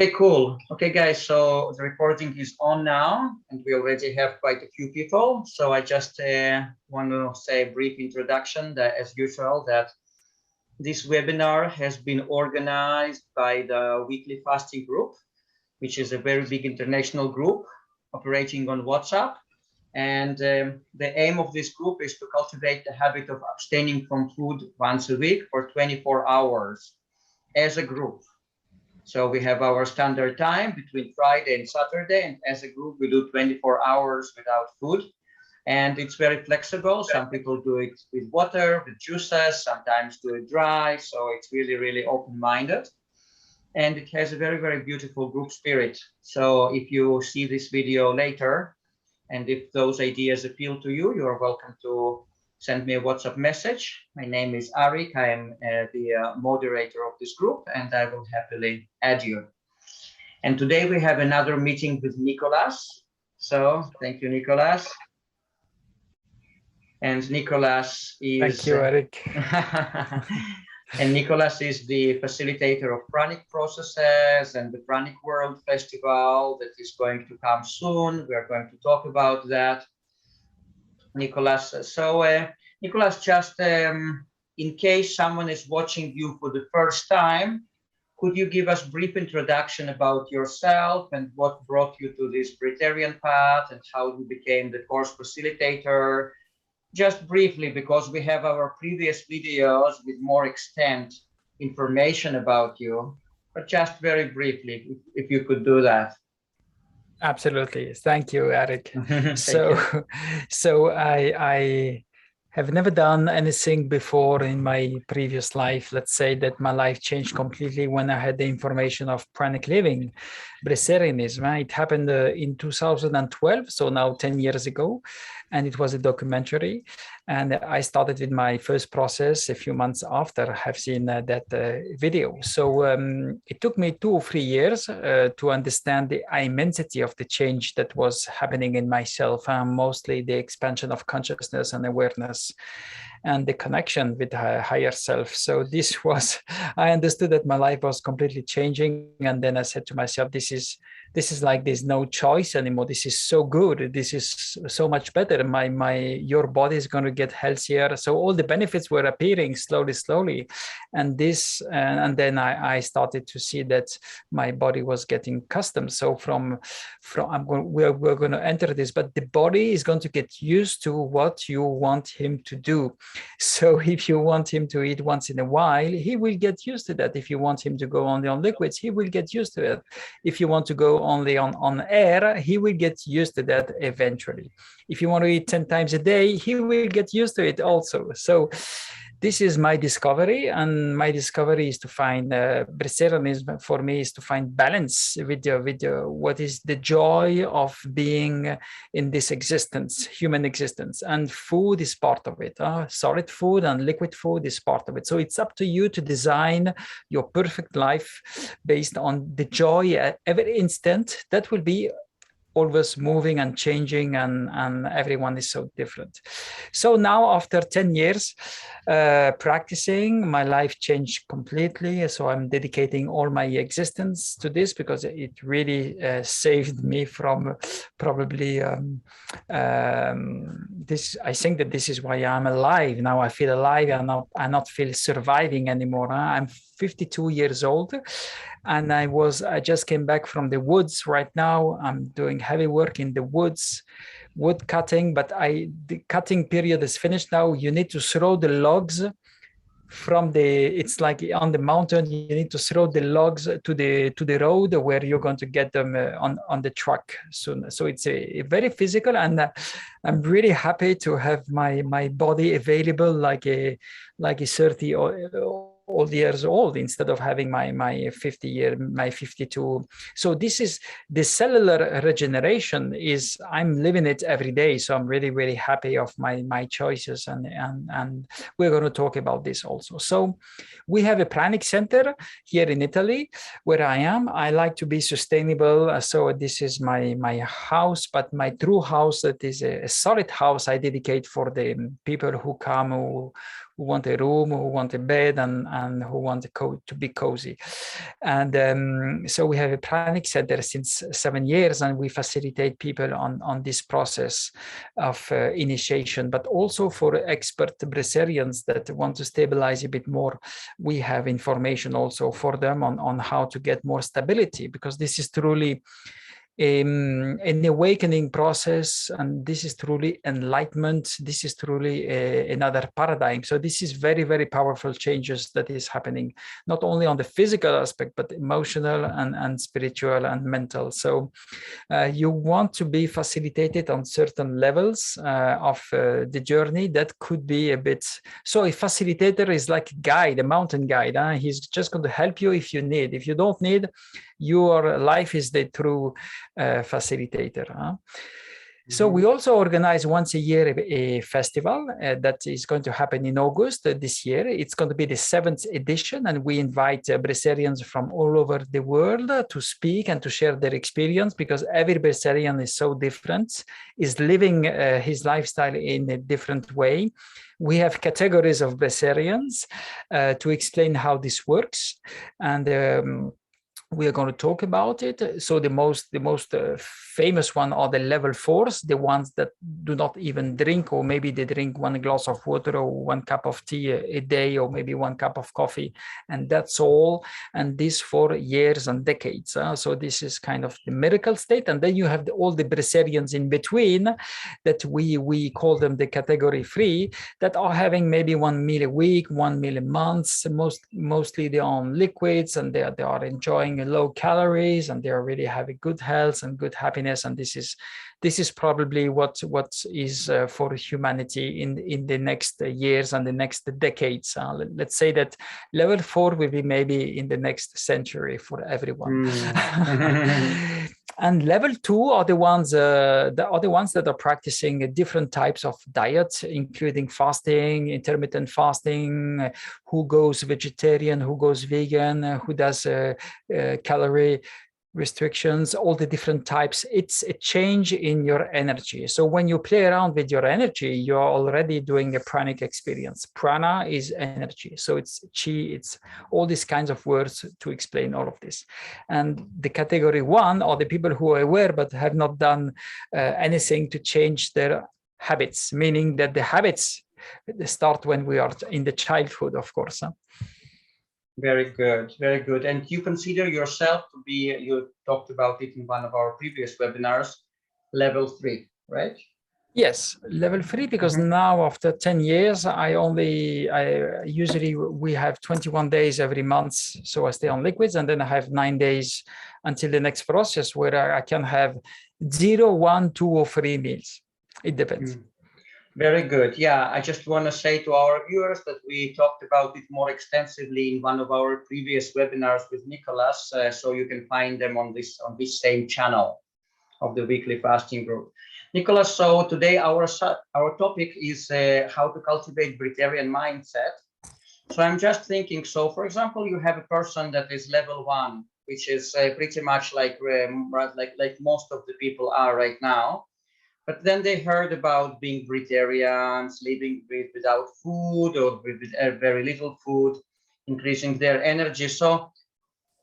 Okay, cool. Okay, guys, so the recording is on now, and we already have quite a few people. So I just want to say a brief introduction that, as usual, that this webinar has been organized by the Weekly Fasting Group, which is a very big international group operating on WhatsApp. And the aim of this group is to cultivate the habit of abstaining from food once a week for 24 hours as a group. So we have our standard time between Friday and Saturday, and as a group, we do 24 hours without food. And it's very flexible. Some people do it with water, with juices, sometimes do it dry. So it's really, really open-minded. And it has a very, very beautiful group spirit. So if you see this video later, and if those ideas appeal to you, you are welcome to send me a WhatsApp message. My name is Arik. I am the moderator of this group, and I will happily add you. And today we have another meeting with Nicolas. So thank you, Nicolas. And Nicolas is... Thank you, Arik. And Nicolas is the facilitator of Pranic processes and the Pranic World Festival that is going to come soon. We are going to talk about that. Nicolas, so Nicolas, just in case someone is watching you for the first time, could you give us a brief introduction about yourself and what brought you to this Breserian path and how you became the course facilitator? Just briefly, because we have our previous videos with more extent information about you, but just very briefly, if you could do that. Absolutely. Thank you, Arik. You. So I have never done anything before in my previous life. Let's say that my life changed completely when I had the information of pranic living, Breserianism. It happened in 2012, so now 10 years ago, and it was a documentary. And I started with my first process a few months after I have seen that video. So it took me 2 or 3 years to understand the immensity of the change that was happening in myself, and mostly the expansion of consciousness and awareness and the connection with the higher self. So this was, I understood that my life was completely changing. And then I said to myself, this is like there's no choice anymore. This is so good. This is so much better. Your body is going to get healthier. So all the benefits were appearing slowly. And then I started to see that my body was getting accustomed. So we're going to enter this, but the body is going to get used to what you want him to do. So if you want him to eat once in a while, he will get used to that. If you want him to go only on liquids, he will get used to it. If you want to go only on air, he will get used to that eventually. If you want to eat 10 times a day, he will get used to it also. So this is my discovery, and my discovery is to find Breserianism for me is to find balance with what is the joy of being in this existence, human existence, and food is part of it. Solid food and liquid food is part of it. So it's up to you to design your perfect life based on the joy at every instant. That will be always moving and changing, and everyone is so different. So now after 10 years practicing, my life changed completely. So I'm dedicating all my existence to this because it really saved me from probably this. I think that this is why I'm alive. Now I feel alive and I not feel surviving anymore. I'm 52 years old. And I just came back from the woods. Right now, I'm doing heavy work in the woods, wood cutting, but the cutting period is finished now. You need to throw the logs it's like on the mountain, you need to throw the logs to the road where you're going to get them on the truck soon. So it's a very physical, and I'm really happy to have my body available like a 30 old years old instead of having my 52. So this is the cellular regeneration is I'm living it every day. So I'm really, really happy of my choices, and we're going to talk about this also. So we have a Pranic center here in Italy where I am. I like to be sustainable. So this is my house, but my true house, that is a solid house I dedicate for the people who come, who who want a room, who want a bed, and who want to be cozy. And so we have a Pranic Center since 7 years, and we facilitate people on this process of initiation, but also for expert Breserians that want to stabilize a bit more. We have information also for them on how to get more stability, because this is truly an awakening process, and this is truly enlightenment. This is truly another paradigm. So this is very, very powerful changes that is happening, not only on the physical aspect, but emotional and spiritual and mental. So you want to be facilitated on certain levels of the journey. That could be a bit, so a facilitator is like a guide, a mountain guide. He's just going to help you if you need. If you don't need, your life is the true facilitator. So we also organize once a year a festival that is going to happen in August this year. It's going to be the 7th edition, and we invite Breserians from all over the world to speak and to share their experience, because every Breserian is so different, is living his lifestyle in a different way. We have categories of Breserians to explain how this works, and we are going to talk about it. So the most famous one are the level 4s, the ones that do not even drink, or maybe they drink 1 glass of water or 1 cup of tea a day, or maybe 1 cup of coffee, and that's all. And this for years and decades. So this is kind of the miracle state. And then you have all the Breserians in between, that we call them the category 3, that are having maybe 1 meal a week, 1 meal a month. Mostly they're on liquids, and they are enjoying low calories, and they are really having good health and good happiness. And this is probably what is for humanity in the next years and the next decades. Let's say that level 4 will be maybe in the next century for everyone. And level 2 are the ones that are practicing different types of diets, including fasting, intermittent fasting, who goes vegetarian, who goes vegan, who does calorie restrictions, all the different types. It's a change in your energy. So when you play around with your energy, you're already doing a pranic experience. Prana is energy. So it's chi, it's all these kinds of words to explain all of this. And the category 1 are the people who are aware but have not done anything to change their habits, meaning that the habits start when we are in the childhood, of course. Very good, very good. And you consider yourself to be, you talked about it in one of our previous webinars, level 3, right? Yes, level 3, because now after 10 years, usually we have 21 days every month. So I stay on liquids, and then I have 9 days until the next process where I can have 0, 1, 2, or 3 meals. It depends. Very good. Yeah, I just want to say to our viewers that we talked about it more extensively in one of our previous webinars with Nicolas, so you can find them on this same channel of the weekly fasting group. Nicolas, so today our topic is how to cultivate Breatharian mindset. So I'm just thinking, so for example, you have a person that is level 1, which is pretty much like most of the people are right now. But then they heard about being Breatharians, living without food or with very little food, increasing their energy. So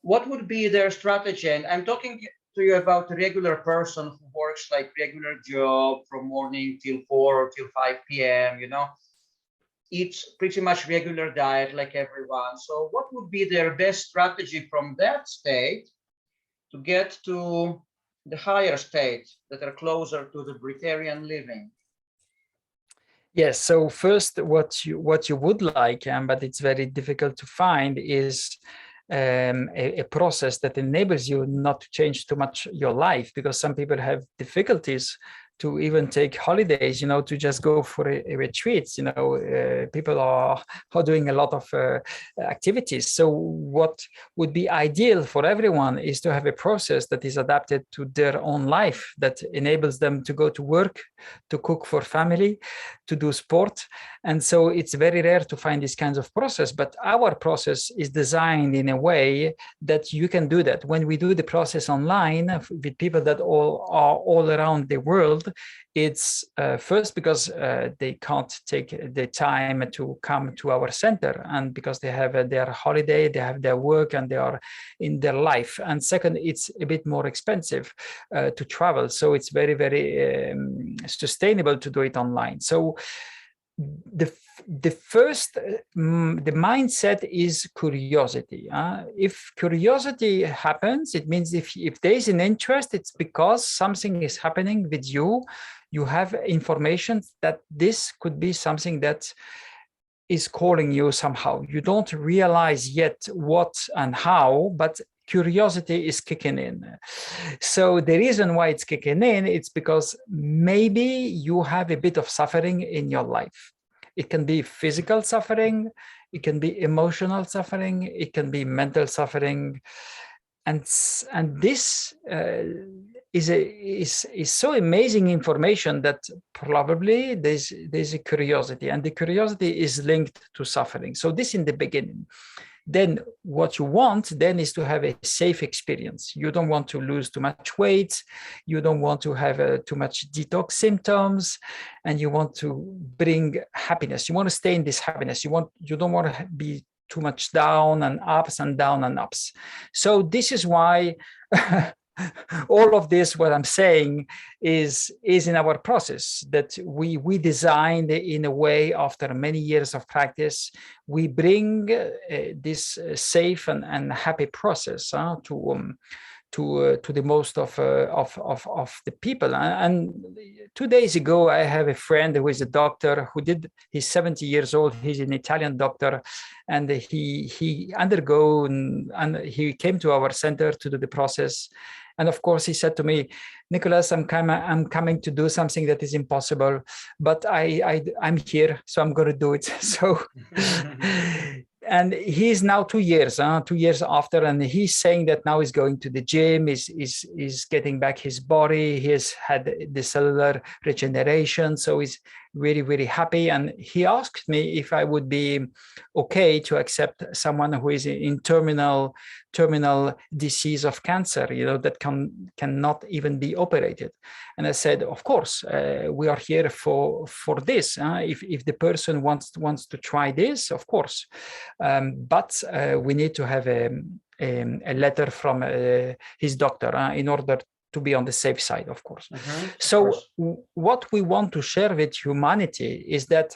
what would be their strategy? And I'm talking to you about a regular person who works like regular job from morning till 4 or till 5 p.m., eats pretty much regular diet like everyone. So what would be their best strategy from that state to get to the higher states that are closer to the Breatharian living? Yes. So first, what you would like, but it's very difficult to find, is a process that enables you not to change too much your life, because some people have difficulties to even take holidays, to just go for a retreat. People are doing a lot of activities. So what would be ideal for everyone is to have a process that is adapted to their own life, that enables them to go to work, to cook for family, to do sport. And so it's very rare to find these kinds of process, but our process is designed in a way that you can do that. When we do the process online with people that are all around the world, world. It's first because they can't take the time to come to our center, and because they have their holiday, they have their work, and they are in their life. And second, it's a bit more expensive to travel, so it's very, very sustainable to do it online. So the first the mindset is curiosity. If curiosity happens, it means if there is an interest, it's because something is happening with you. You have information that this could be something that is calling you somehow. You don't realize yet what and how, but curiosity is kicking in. So the reason why it's kicking in, it's because maybe you have a bit of suffering in your life. It can be physical suffering, it can be emotional suffering, it can be mental suffering. And this is so amazing information that probably there's a curiosity, and the curiosity is linked to suffering. So this in the beginning. Then what you want then is to have a safe experience. You don't want to lose too much weight. You don't want to have too much detox symptoms, and you want to bring happiness. You want to stay in this happiness. You don't want to be too much down and ups and down and ups. So this is why all of this, what I'm saying, is in our process that we designed in a way. After many years of practice, we bring this safe and happy process to the most of the people. And 2 days ago, I have a friend who is a doctor he's 70 years old. He's an Italian doctor, and he undergone, and he came to our center to do the process. And of course, he said to me, Nicolas, I'm coming to do something that is impossible, but I'm here, so I'm going to do it. So, and he's now 2 years after, and he's saying that now he's going to the gym, is getting back his body. He has had the cellular regeneration, so he's really, really happy. And he asked me if I would be okay to accept someone who is in terminal disease of cancer, that cannot even be operated. And I said, of course, we are here for this. If the person wants to try this, of course, but we need to have a letter from his doctor in order to be on the safe side, of course. So what we want to share with humanity is that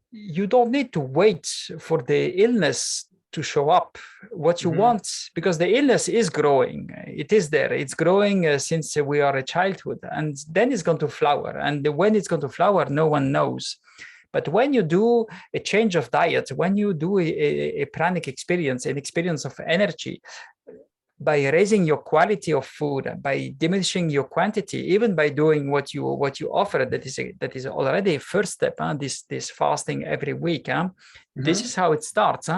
you don't need to wait for the illness to show up. What you want, because the illness is growing, it is there, it's growing since we are a childhood, and then it's going to flower. And when it's going to flower, no one knows. But when you do a change of diet, when you do a pranic experience, an experience of energy, by raising your quality of food, by diminishing your quantity, even by doing what you offer, that is already a first step. This fasting every week. This is how it starts.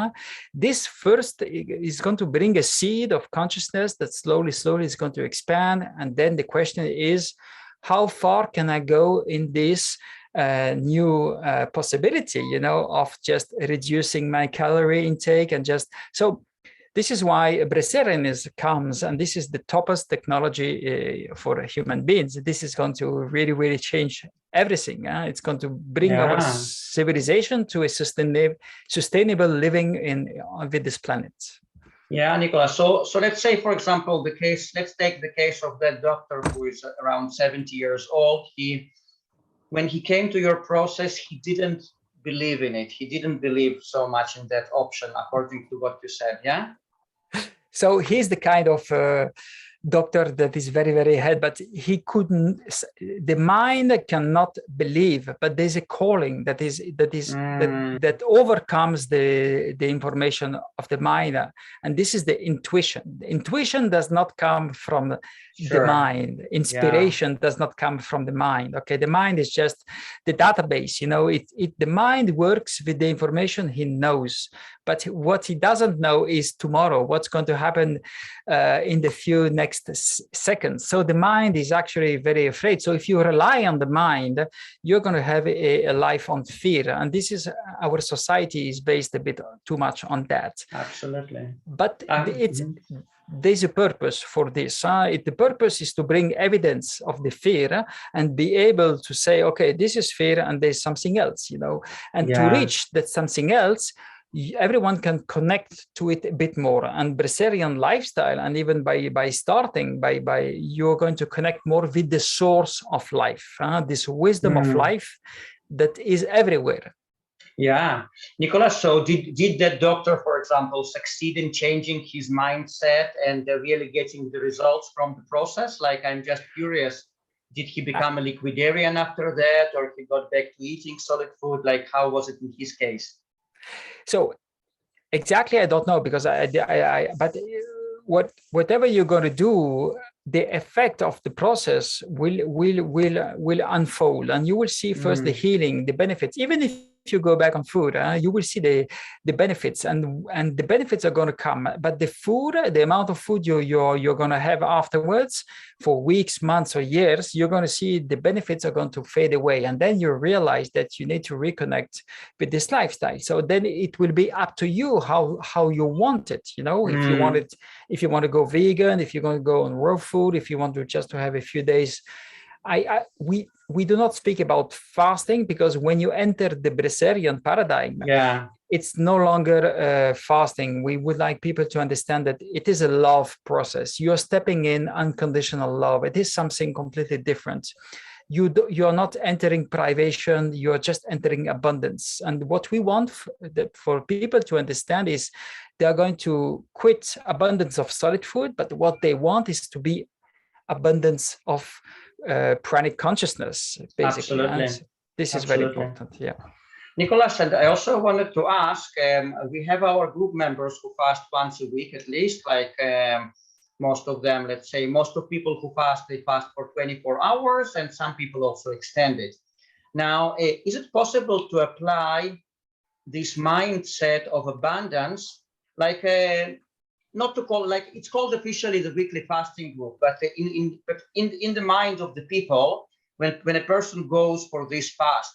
This first is going to bring a seed of consciousness that slowly is going to expand. And then the question is, how far can I go in this new possibility, of just reducing my calorie intake and just so. This is why Breserian comes, and this is the toppest technology for human beings. This is going to really, really change everything. It's going to bring our civilization to a sustainable living with this planet. Yeah, Nicolas. So let's say, for example, let's take the case of that doctor who is around 70 years old. When he came to your process, he didn't believe in it. He didn't believe so much in that option, according to what you said. Yeah. So he's the kind of doctor that is very, very ahead, but he couldn't. The mind cannot believe, but there's a calling that overcomes the information of the mind, and this is the intuition. The intuition does not come from the mind. Inspiration does not come from the mind. Okay, the mind is just the database. The mind works with the information he knows, but what he doesn't know is tomorrow what's going to happen in the next next second. So the mind is actually very afraid. So if you rely on the mind, you're going to have a life on fear. And this is, our society is based a bit too much on that. Absolutely. But there's a purpose for this. The purpose is to bring evidence of the fear and be able to say, okay, this is fear and there's something else, and to reach that something else, everyone can connect to it a bit more. And Breserian lifestyle, and even by starting by you're going to connect more with the source of life, this wisdom of life that is everywhere. Yeah, Nicolas, so did that doctor, for example, succeed in changing his mindset and really getting the results from the process? Like, I'm just curious, did he become a liquidarian after that, or he got back to eating solid food? Like, how was it in his case? So exactly, I don't know, because but whatever you're going to do, the effect of the process will unfold, and you will see first the healing, the benefits. Even if you go back on food, you will see the benefits, and the benefits are going to come. But the food, the amount of food you're going to have afterwards for weeks, months, or years, you're going to see the benefits are going to fade away, and then you realize that you need to reconnect with this lifestyle. So then it will be up to you how you want it. If you want it, if you want to go vegan, if you're going to go on raw food, if you want to just to have a few days. We do not speak about fasting, because when you enter the Breserian paradigm, it's no longer fasting. We would like people to understand that it is a love process. You're stepping in unconditional love. It is something completely different. You're not entering privation, you're just entering abundance. And what we want for people to understand is they are going to quit abundance of solid food, but what they want is to be abundance of pranic consciousness, basically. Absolutely. This is very important. Yeah. Nicolas, and I also wanted to ask, we have our group members who fast once a week at least, like most of them, let's say most of people who fast, they fast for 24 hours, and some people also extend it. Now, is it possible to apply this mindset of abundance, like not to call, like it's called officially the weekly fasting group, but in the mind of the people, when a person goes for this fast,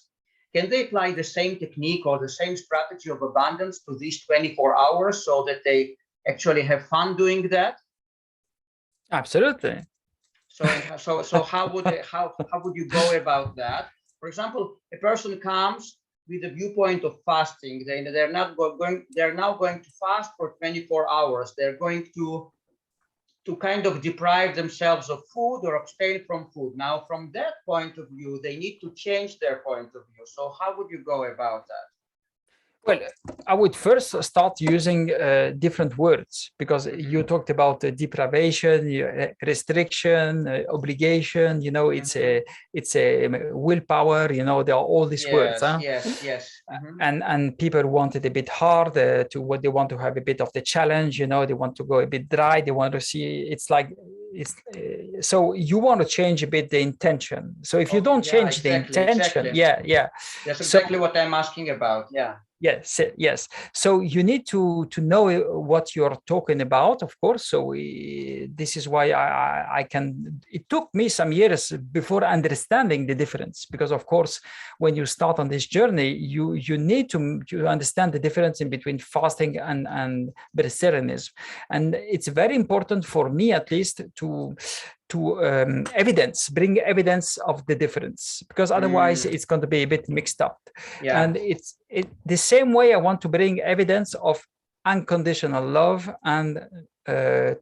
can they apply the same technique or the same strategy of abundance to these 24 hours so that they actually have fun doing that? Absolutely. So how would you go about that? For example, a person comes with a viewpoint of fasting. They're now going to fast for 24 hours. They're going to kind of deprive themselves of food or abstain from food. Now, from that point of view, they need to change their point of view. So how would you go about that? Well, I would first start using different words, because you talked about deprivation, restriction, obligation. It's a willpower. There are all these words. Yes. And people want it a bit hard. They want to have a bit of the challenge. They want to go a bit dry. They want to see. So you want to change a bit the intention. So if you don't change the intention, that's exactly what I'm asking about. Yes. So you need to know what you're talking about, of course. So this is why I can. It took me some years before understanding the difference, because of course, when you start on this journey, you need to understand the difference in between fasting and Breserianism, and it's very important for me, at least, to bring evidence of the difference, because otherwise it's going to be a bit mixed up. And it's the same way I want to bring evidence of unconditional love and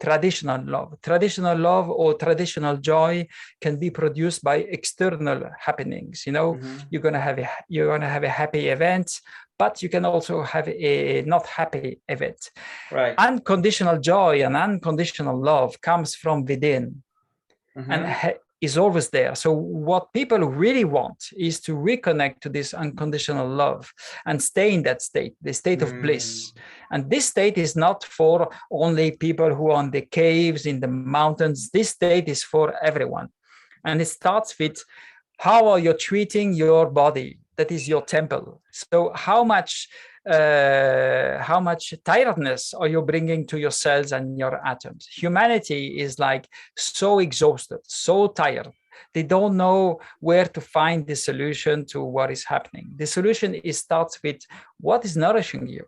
traditional love. Traditional love or traditional joy can be produced by external happenings. You're going to have a happy event, but you can also have a not happy event. Right. Unconditional joy and unconditional love comes from within. And is always there. So what people really want is to reconnect to this unconditional love and stay in that state, the state of bliss. And this state is not for only people who are in the caves, in the mountains. This state is for everyone. And it starts with how are you treating your body? That is your temple. So how much how much tiredness are you bringing to your cells and your atoms. Humanity is like so exhausted, so tired. They don't know where to find the solution to what is happening. The solution starts with what is nourishing you.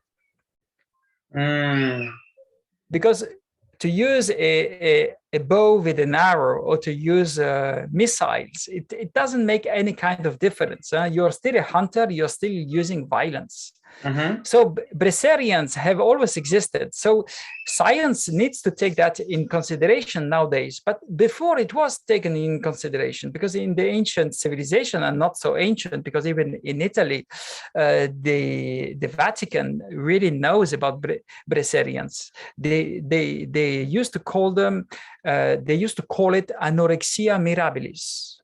Because to use a bow with an arrow or to use missiles, it doesn't make any kind of difference. You're still a hunter, you're still using violence. So Breserians have always existed. So science needs to take that in consideration nowadays. But before it was taken in consideration, because in the ancient civilization, and not so ancient, because even in Italy, the Vatican really knows about Breserians. They used to call them, they used to call it anorexia mirabilis.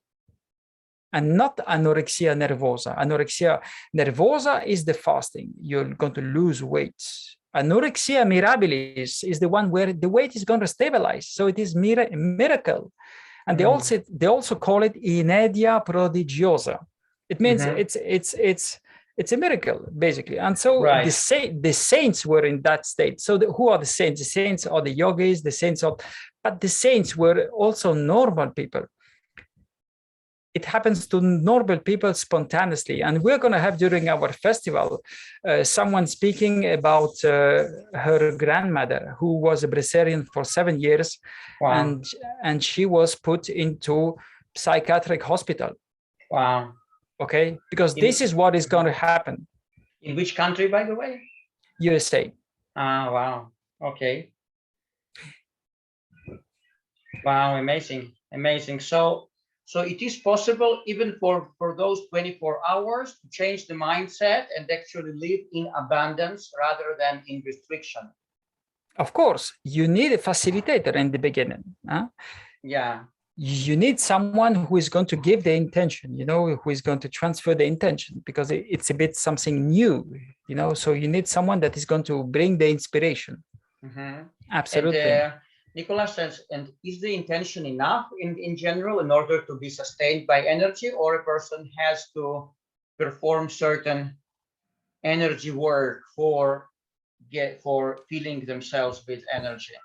And not anorexia nervosa. Anorexia nervosa is the fasting. You're going to lose weight. Anorexia mirabilis is the one where the weight is going to stabilize. So it is miracle. And they also call it inedia prodigiosa. It means it's a miracle, basically. And so the saints were in that state. So who are the saints? The saints are the yogis, the saints are, but the saints were also normal people. It happens to normal people spontaneously. And we're going to have during our festival someone speaking about her grandmother, who was a Breserian for 7 years. Wow. And she was put into psychiatric hospital. Wow. Okay, because this is what is going to happen. In which country, by the way? USA. Ah, wow. Okay. Wow, amazing, amazing. So it is possible even for those 24 hours to change the mindset and actually live in abundance rather than in restriction. Of course, you need a facilitator in the beginning. Huh? Yeah. You need someone who is going to give the intention, who is going to transfer the intention, because it's a bit something new, so you need someone that is going to bring the inspiration. Absolutely. And, Nicolas says, and is the intention enough in general in order to be sustained by energy, or a person has to perform certain energy work for filling themselves with energy?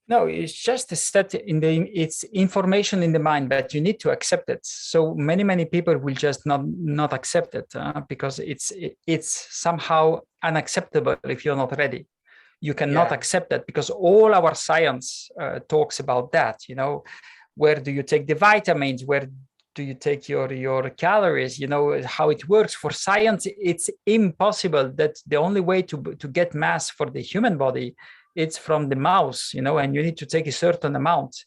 No, it's just a set it's information in the mind, but you need to accept it. So many people will just not accept it because it's somehow unacceptable if you're not ready. You cannot accept that, because all our science talks about that. Where do you take the vitamins? Where do you take your calories? How it works. For science, it's impossible. That the only way to get mass for the human body, it's from the mouse, and you need to take a certain amount.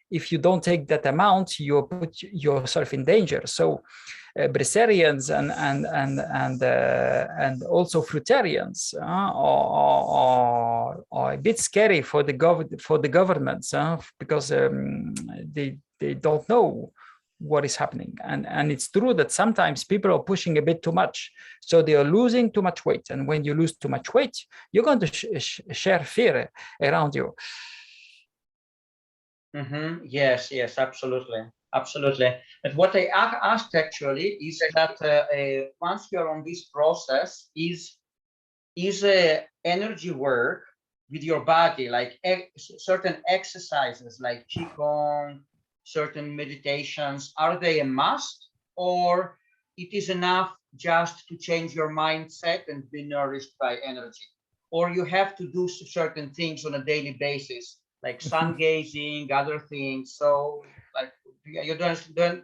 If you don't take that amount, you put yourself in danger. So Breserians and also fruitarians are a bit scary for the governments because they don't know what is happening, and it's true that sometimes people are pushing a bit too much, so they are losing too much weight. And when you lose too much weight, you're going to share fear around you. Yes, absolutely. But what I asked actually is that once you're on this process, is energy work with your body, like certain exercises like qigong, certain meditations, are they a must, or it is enough just to change your mindset and be nourished by energy? Or you have to do certain things on a daily basis, like sun gazing, other things? So, like, do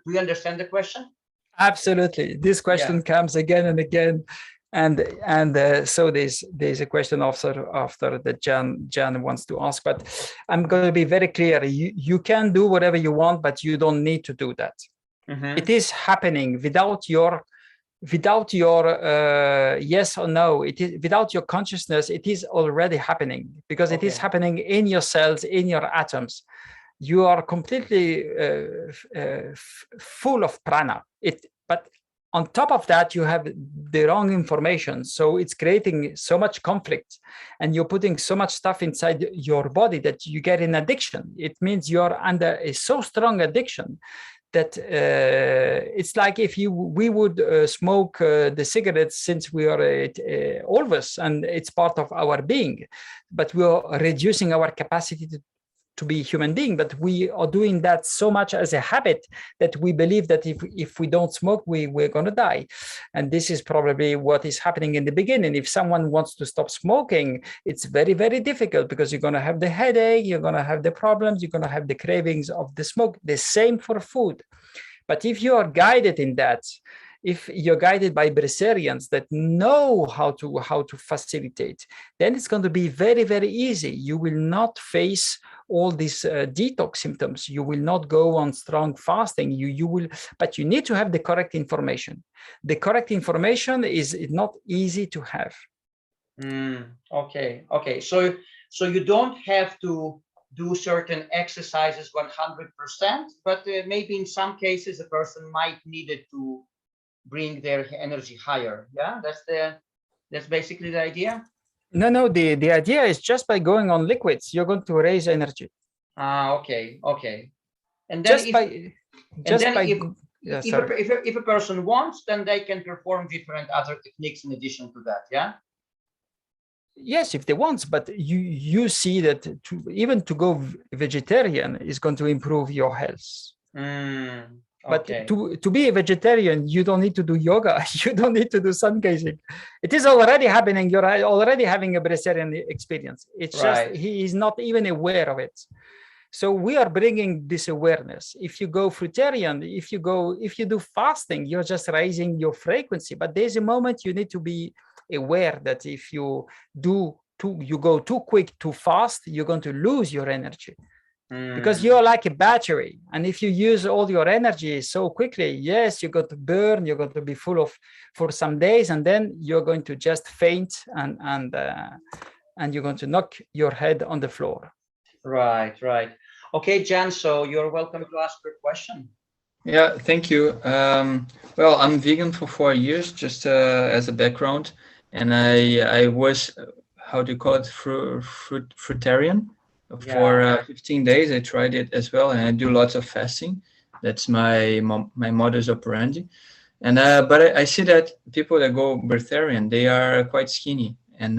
you understand the question? Absolutely. This question comes again and again. And so there's a question after that Jan wants to ask, but I'm going to be very clear. You can do whatever you want, but you don't need to do that. It is happening without your yes or no. It is without your consciousness. It is already happening, because it is happening in your cells, in your atoms. You are completely full of prana. But on top of that, you have the wrong information. So it's creating so much conflict, and you're putting so much stuff inside your body that you get an addiction. It means you're under a so strong addiction that it's like if we would smoke the cigarettes since we are always, and it's part of our being, but we are reducing our capacity to be human being. But we are doing that so much as a habit that we believe that if we don't smoke, we're going to die. And this is probably what is happening in the beginning. If someone wants to stop smoking, it's very, very difficult, because you're going to have the headache, you're going to have the problems, you're going to have the cravings of the smoke. The same for food. But if you are guided in that, if you're guided by Breserians that know how to facilitate, then it's going to be very, very easy. You will not face all these detox symptoms. You will not go on strong fasting. You will, but you need to have the correct information. The correct information is not easy to have. Okay. So you don't have to do certain exercises 100%, but maybe in some cases a person might need it to bring their energy higher. Yeah, that's basically the idea. No, the idea is just by going on liquids, you're going to raise energy. Okay. And then if a person wants, then they can perform different other techniques in addition to that. Yeah. Yes, if they want, but you see that even to go vegetarian is going to improve your health. But to be a vegetarian, you don't need to do yoga. You don't need to do sun gazing. It is already happening. You're already having a Breserian experience. It's just he is not even aware of it. So we are bringing this awareness. If you go fruitarian, if you do fasting, you're just raising your frequency. But there's a moment you need to be aware that if you go too quick, too fast, you're going to lose your energy. Because you're like a battery, and if you use all your energy so quickly, yes, you're going to burn, you're going to be full of for some days, and then you're going to just faint and you're going to knock your head on the floor. Right. Okay, Jan, so you're welcome to ask your question. Yeah, thank you. Well, I'm vegan for 4 years, just as a background, and I was, how do you call it, fruitarian. For 15 days, I tried it as well, and I do lots of fasting. That's my modus operandi. And but I see that people that go breatharian, they are quite skinny. And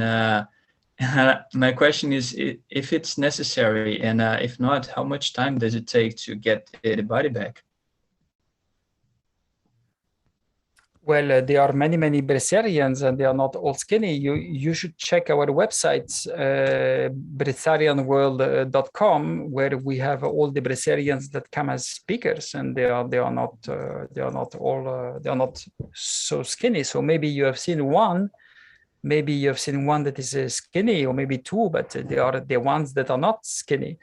my question is if it's necessary, and if not, how much time does it take to get the body back? Well, there are many Breserians, and they are not all skinny. You should check our websites, breatharianworld.com, where we have all the Breserians that come as speakers, and they are not so skinny. So maybe you have seen one. Maybe you have seen one that is skinny, or maybe two, but they are the ones that are not skinny.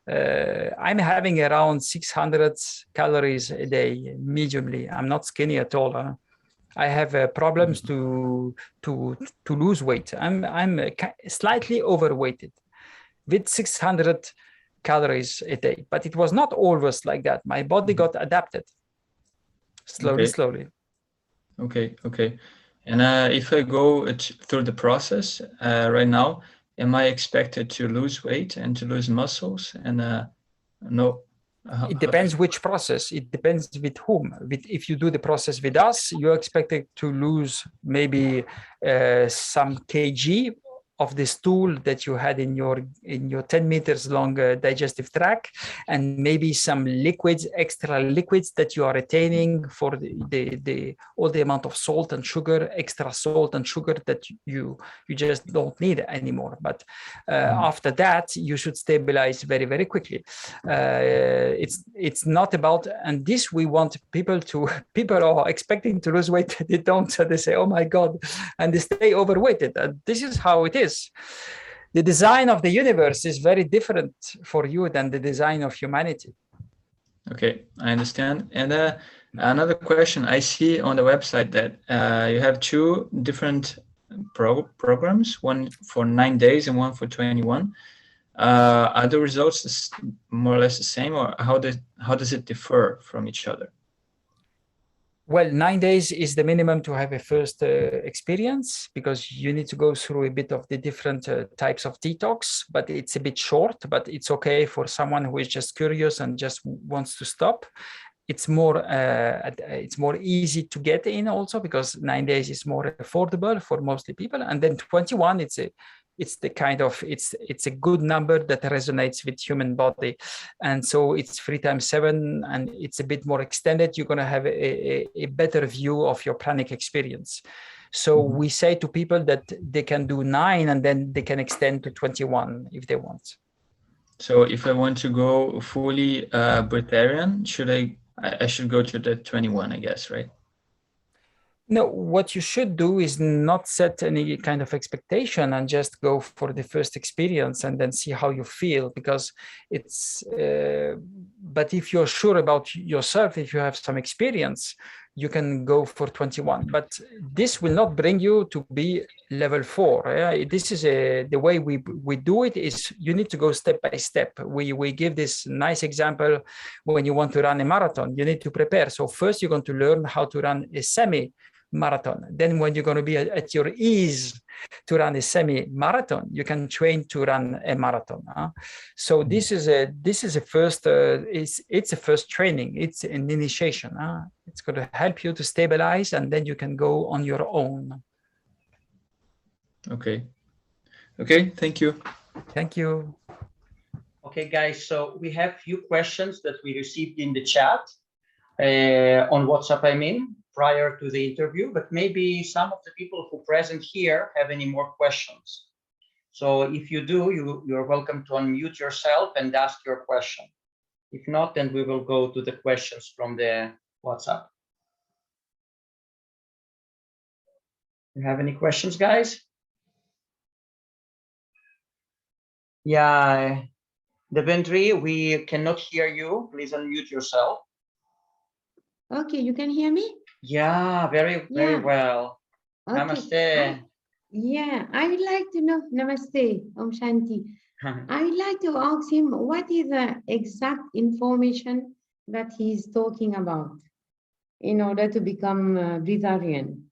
I'm having around 600 calories a day, mediumly. I'm not skinny at all. I have problems to lose weight. I'm slightly overweighted with 600 calories a day, but it was not always like that. My body got adapted slowly. Okay. And if I go through the process right now, am I expected to lose weight and to lose muscles? And no. It depends which process. It depends with whom. If you do the process with us, you're expected to lose maybe some kg of the stool that you had in your 10 meters long digestive tract, and maybe some extra liquids that you are retaining for the all the amount of salt and sugar, extra salt and sugar that you just don't need anymore. But after that, you should stabilize very, very quickly. It's not about, and this we want people are expecting to lose weight. They don't. They say, oh my God, and they stay overweighted. This is how it is. The design of the universe is very different for you than the design of humanity. Okay, I understand. And another question, I see on the website that you have two different programs, one for 9 days and one for 21. Are the results more or less the same, or how does it differ from each other? Well, 9 days is the minimum to have a first experience, because you need to go through a bit of the different types of detox, but it's a bit short, but it's okay for someone who is just curious and just wants to stop. it's more easy to get in also, because 9 days is more affordable for mostly people. And then 21, it's a good number that resonates with human body. And so it's 3 times 7, and it's a bit more extended. You're going to have a better view of your pranic experience. So we say to people that they can do 9 and then they can extend to 21 if they want. So if I want to go fully breatharian, I should go to the 21, I guess, right? No, what you should do is not set any kind of expectation and just go for the first experience and then see how you feel, because it's, but if you're sure about yourself, if you have some experience, you can go for 21, but this will not bring you to be level 4. This is the way we do it is you need to go step by step. We give this nice example. When you want to run a marathon, you need to prepare. So first you're going to learn how to run a semi-marathon. Then when you're going to be at your ease to run a semi-marathon, you can train to run a marathon. So this is a first, it's a first training. It's an initiation. It's going to help you to stabilize, and then you can go on your own. Okay, thank you. Thank you. Okay, guys, so we have few questions that we received in the chat on WhatsApp, prior to the interview, but maybe some of the people who present here have any more questions. So if you do, you're welcome to unmute yourself and ask your question. If not, then we will go to the questions from the WhatsApp. You have any questions, guys? Yeah, Devendri, we cannot hear you. Please unmute yourself. Okay, you can hear me? Yeah, very well. Okay. Namaste. I would like to know, Namaste, Om Shanti. I would like to ask him, what is the exact information that he's talking about in order to become breatharian?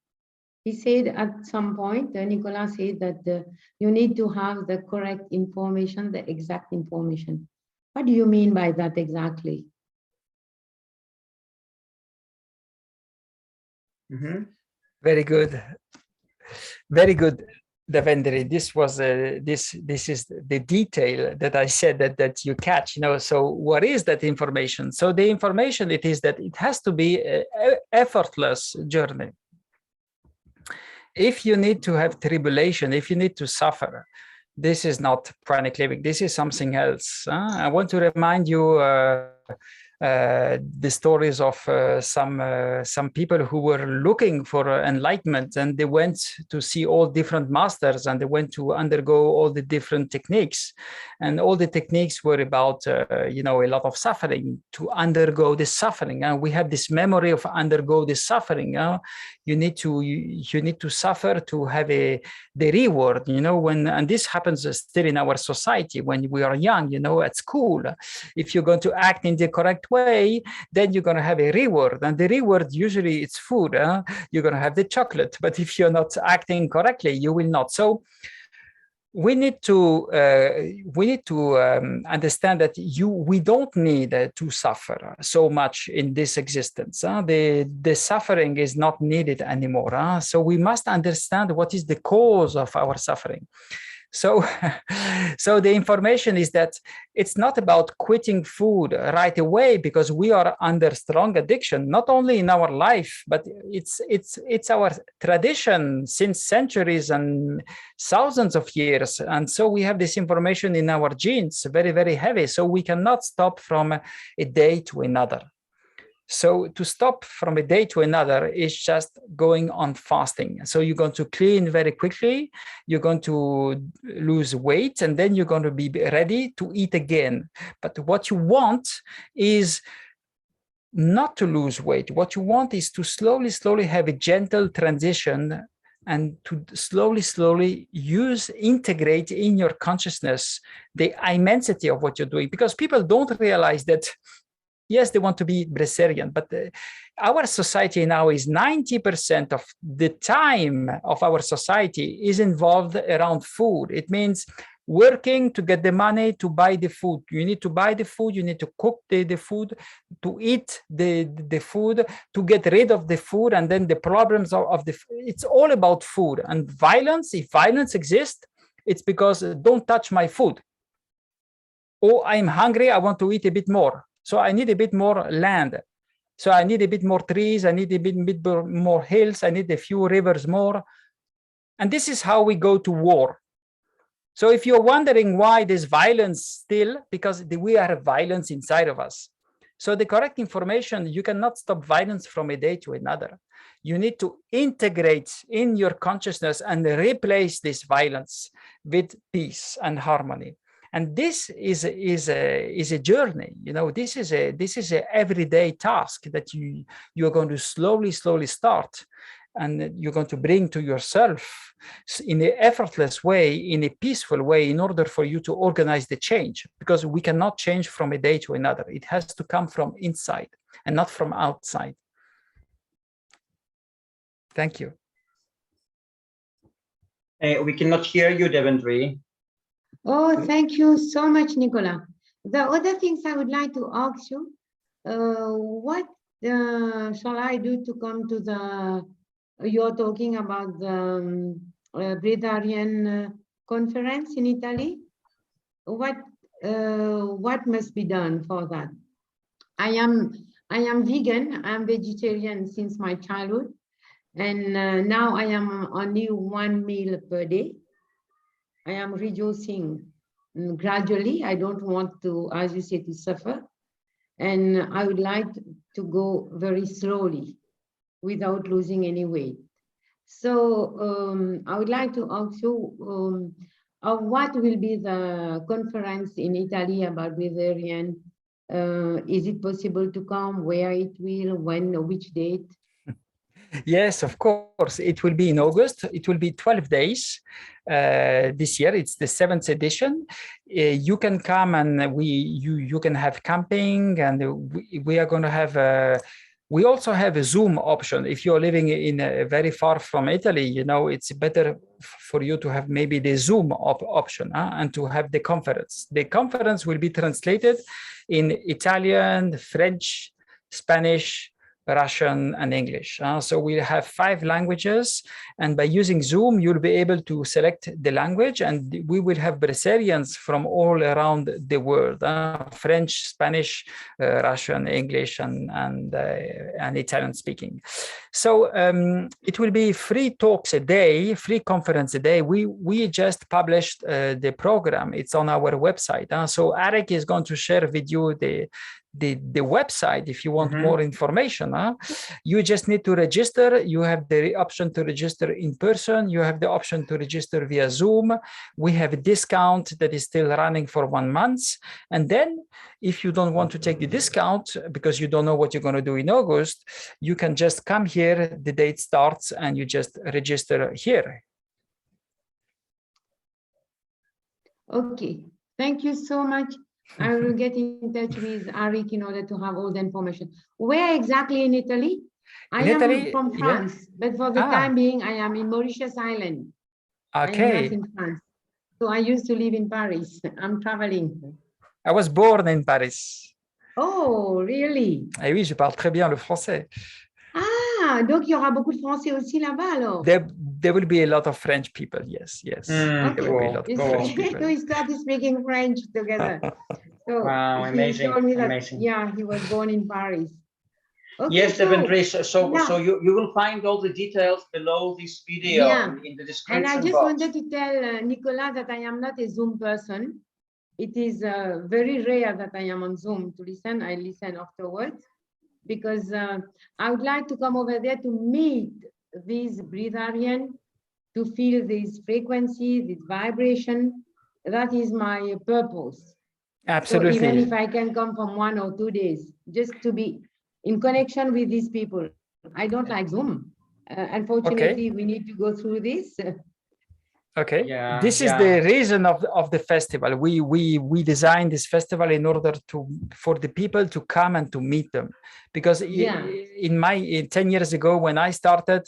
He said at some point, Nicolas said that you need to have the correct information, the exact information. What do you mean by that exactly? Very good, Devendri. This was this is the detail that I said that you catch. So what is that information? So the information it is that it has to be an effortless journey. If you need to have tribulation, if you need to suffer, this is not pranic living. This is something else. I want to remind you the stories of some people who were looking for enlightenment, and they went to see all different masters, and they went to undergo all the different techniques, and all the techniques were about a lot of suffering, to undergo the suffering. And we have this memory of undergo the suffering. You need to suffer to have the reward. And this happens still in our society when we are young. At school, if you're going to act in the correct way, then you're going to have a reward, and the reward usually it's food. You're going to have the chocolate, but if you're not acting correctly, you will not. So we need to understand that we don't need to suffer so much in this existence. The suffering is not needed anymore. So we must understand what is the cause of our suffering. So the information is that it's not about quitting food right away, because we are under strong addiction, not only in our life, but it's our tradition since centuries and thousands of years. And so we have this information in our genes, very, very heavy. So we cannot stop from a day to another. So to stop from a day to another is just going on fasting. So you're going to clean very quickly, you're going to lose weight, and then you're going to be ready to eat again. But what you want is not to lose weight. What you want is to slowly have a gentle transition, and to slowly integrate in your consciousness the immensity of what you're doing. Because people don't realize that, yes, they want to be Breserian, but our society now is 90% of the time of our society is involved around food. It means working to get the money to buy the food. You need to buy the food, you need to cook the food, to eat the food, to get rid of the food, and then the problems of it's all about food. And violence, if violence exists, it's because don't touch my food. Oh, I'm hungry, I want to eat a bit more. So I need a bit more land. So I need a bit more trees, I need a bit more hills, I need a few rivers more. And this is how we go to war. So if you're wondering why there's violence still, because we have violence inside of us. So the correct information, you cannot stop violence from a day to another. You need to integrate in your consciousness and replace this violence with peace and harmony. And this is a journey. You know, this is a everyday task that you're going to slowly start, and you're going to bring to yourself in an effortless way, in a peaceful way, in order for you to organize the change, because we cannot change from a day to another. It has to come from inside and not from outside. Thank you. We cannot hear you, Devendri. Oh, thank you so much, Nicolas. The other things I would like to ask you, what shall I do to come to the, you're talking about the Breserian conference in Italy? What must be done for that? I am vegan, I'm vegetarian since my childhood, and now I am only 1 meal per day. I am reducing gradually. I don't want to, as you say, to suffer. And I would like to go very slowly without losing any weight. So I would like to ask you, what will be the conference in Italy about Breserian? Is it possible to come? Where it will? When? Which date? Yes, of course. It will be in August. It will be 12 days this year. It's the 7th edition. You can come and you can have camping, and we are going to have we also have a Zoom option. If you're living in very far from Italy, you know, it's better for you to have maybe the Zoom option and to have the conference. The conference will be translated in Italian, French, Spanish, Russian, and English. So we'll have 5 languages, and by using Zoom, you'll be able to select the language, and we will have Breserians from all around the world, French, Spanish, Russian, English, and Italian speaking. So it will be 3 talks a day, 3 conferences a day. We just published the program. It's on our website. So Arik is going to share with you the website if you want more information. You just need to register. You have the option to register in person. You have the option to register via Zoom. We have a discount that is still running for 1 month. And then if you don't want to take the discount because you don't know what you're going to do in August, you can just come here. The date starts and you just register here. Okay, thank you so much. I will get in touch with Arik in order to have all the information. Where exactly in Italy? I am from France, but for the time being, I am in Mauritius Island. Okay. I am not in France. So I used to live in Paris. I'm traveling. I was born in Paris. Oh, really? Eh oui, je parle très bien le français. Ah, donc il y aura beaucoup de Français aussi là-bas alors. There will be a lot of French people, yes. Okay. There will be a lot of French people. We started speaking French together. So wow, amazing, told me that, amazing. Yeah, he was born in Paris. Okay, yes, Devendri, so you will find all the details below this video in the description box. And I just box. wanted to tell Nicolas that I am not a Zoom person. It is very rare that I am on Zoom to listen. I listen afterwards because I would like to come over there to meet these Breserian, to feel this frequency, this vibration. That is my purpose. Absolutely. So even if I can come from 1 or 2 days, just to be in connection with these people. I don't like Zoom. Unfortunately, we need to go through this. Okay. This is the reason of the festival. We designed this festival in order for the people to come and to meet them, because in 10 years ago when I started,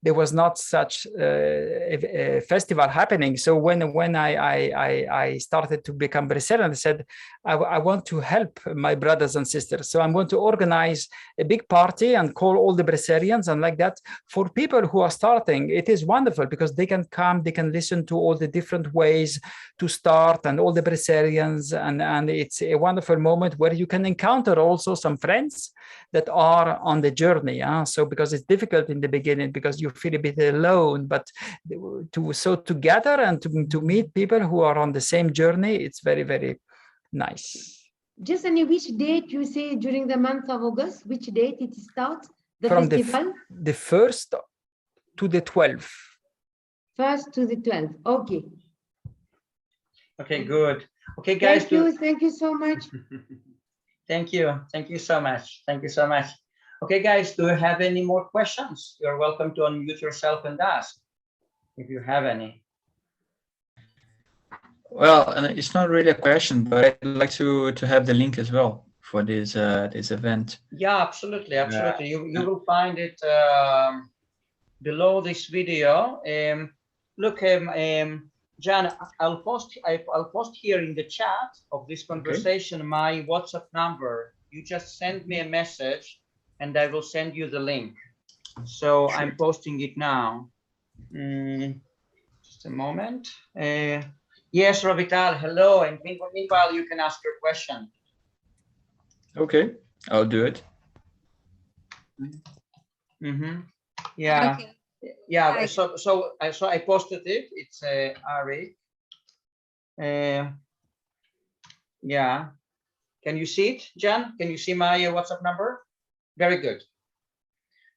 there was not such a festival happening. So when I started to become Breserian, I said, I want to help my brothers and sisters. So I'm going to organize a big party and call all the Breserians, and like that. For people who are starting, it is wonderful because they can come, they can listen to all the different ways to start and all the Breserians, and it's a wonderful moment where you can encounter also some friends that are on the journey. So because it's difficult in the beginning because you feel a bit alone, but to gather and to meet people who are on the same journey, it's very, very nice. Just which date you say during the month of August? Which date it starts? The From festival? the 1st to the 12th. 1st to the 12th. Okay. Okay, good. Okay, guys. Thank you so much. Thank you. Thank you so much. Thank you so much. Okay, guys, do you have any more questions? You're welcome to unmute yourself and ask if you have any. Well, and it's not really a question, but I'd like to have the link as well for this this event. Yeah, absolutely, absolutely. You will find it below this video. Look, Jan, I'll post here in the chat of this conversation my WhatsApp number. You just send me a message, and I will send you the link. So I'm posting it now. Just a moment. Yes, Ravital, hello. And meanwhile, you can ask your question. Okay, I'll do it. Yeah. Okay. Yeah. So I posted it. It's Arik. Yeah. Can you see it, Jan? Can you see my WhatsApp number? Very good.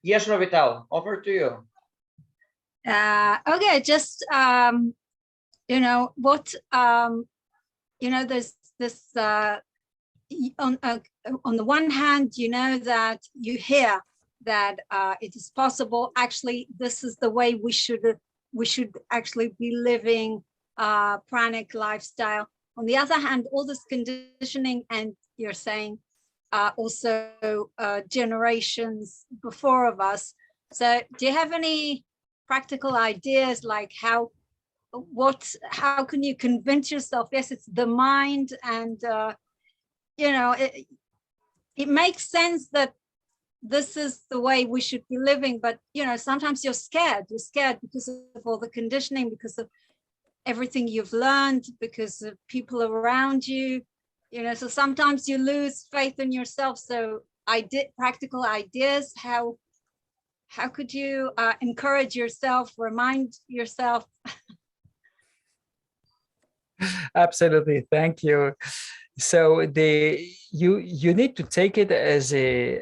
Yes, Ravital, over to you. Okay, just you know what, you know, there's this on the one hand, you know, that you hear that it is possible. Actually, this is the way we should actually be living pranic lifestyle. On the other hand, all this conditioning, and you're saying also generations before of us. So do you have any practical ideas, like how can you convince yourself, yes, it's the mind, and you know, it makes sense that this is the way we should be living, but you know, sometimes you're scared because of all the conditioning, because of everything you've learned, because of people around you, you know, so sometimes you lose faith in yourself. So practical ideas, how could you encourage yourself, remind yourself? Absolutely, thank you. So you need to take it as a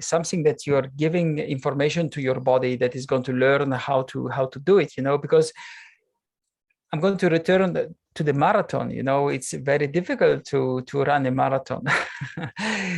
something that you are giving information to your body that is going to learn how to do it, you know, because I'm going to return to the marathon. You know, it's very difficult to run a marathon.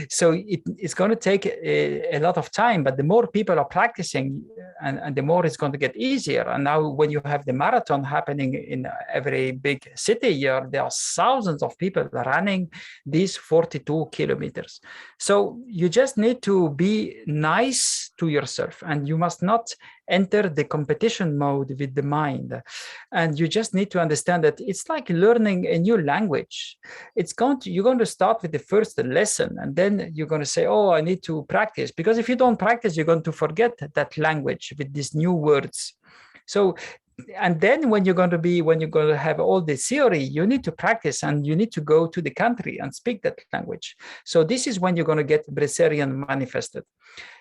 So it's going to take a lot of time, but the more people are practicing, and the more it's going to get easier. And now when you have the marathon happening in every big city here, there are thousands of people running these 42 kilometers. So you just need to be nice to yourself, and you must not enter the competition mode with the mind. And you just need to understand that it's like learning a new language. You're going to start with the first lesson, and then you're going to say, oh, I need to practice, because if you don't practice, you're going to forget that language with these new words. So, and then when you're going to have all the theory, you need to practice, and you need to go to the country and speak that language. So this is when you're going to get Breserian manifested.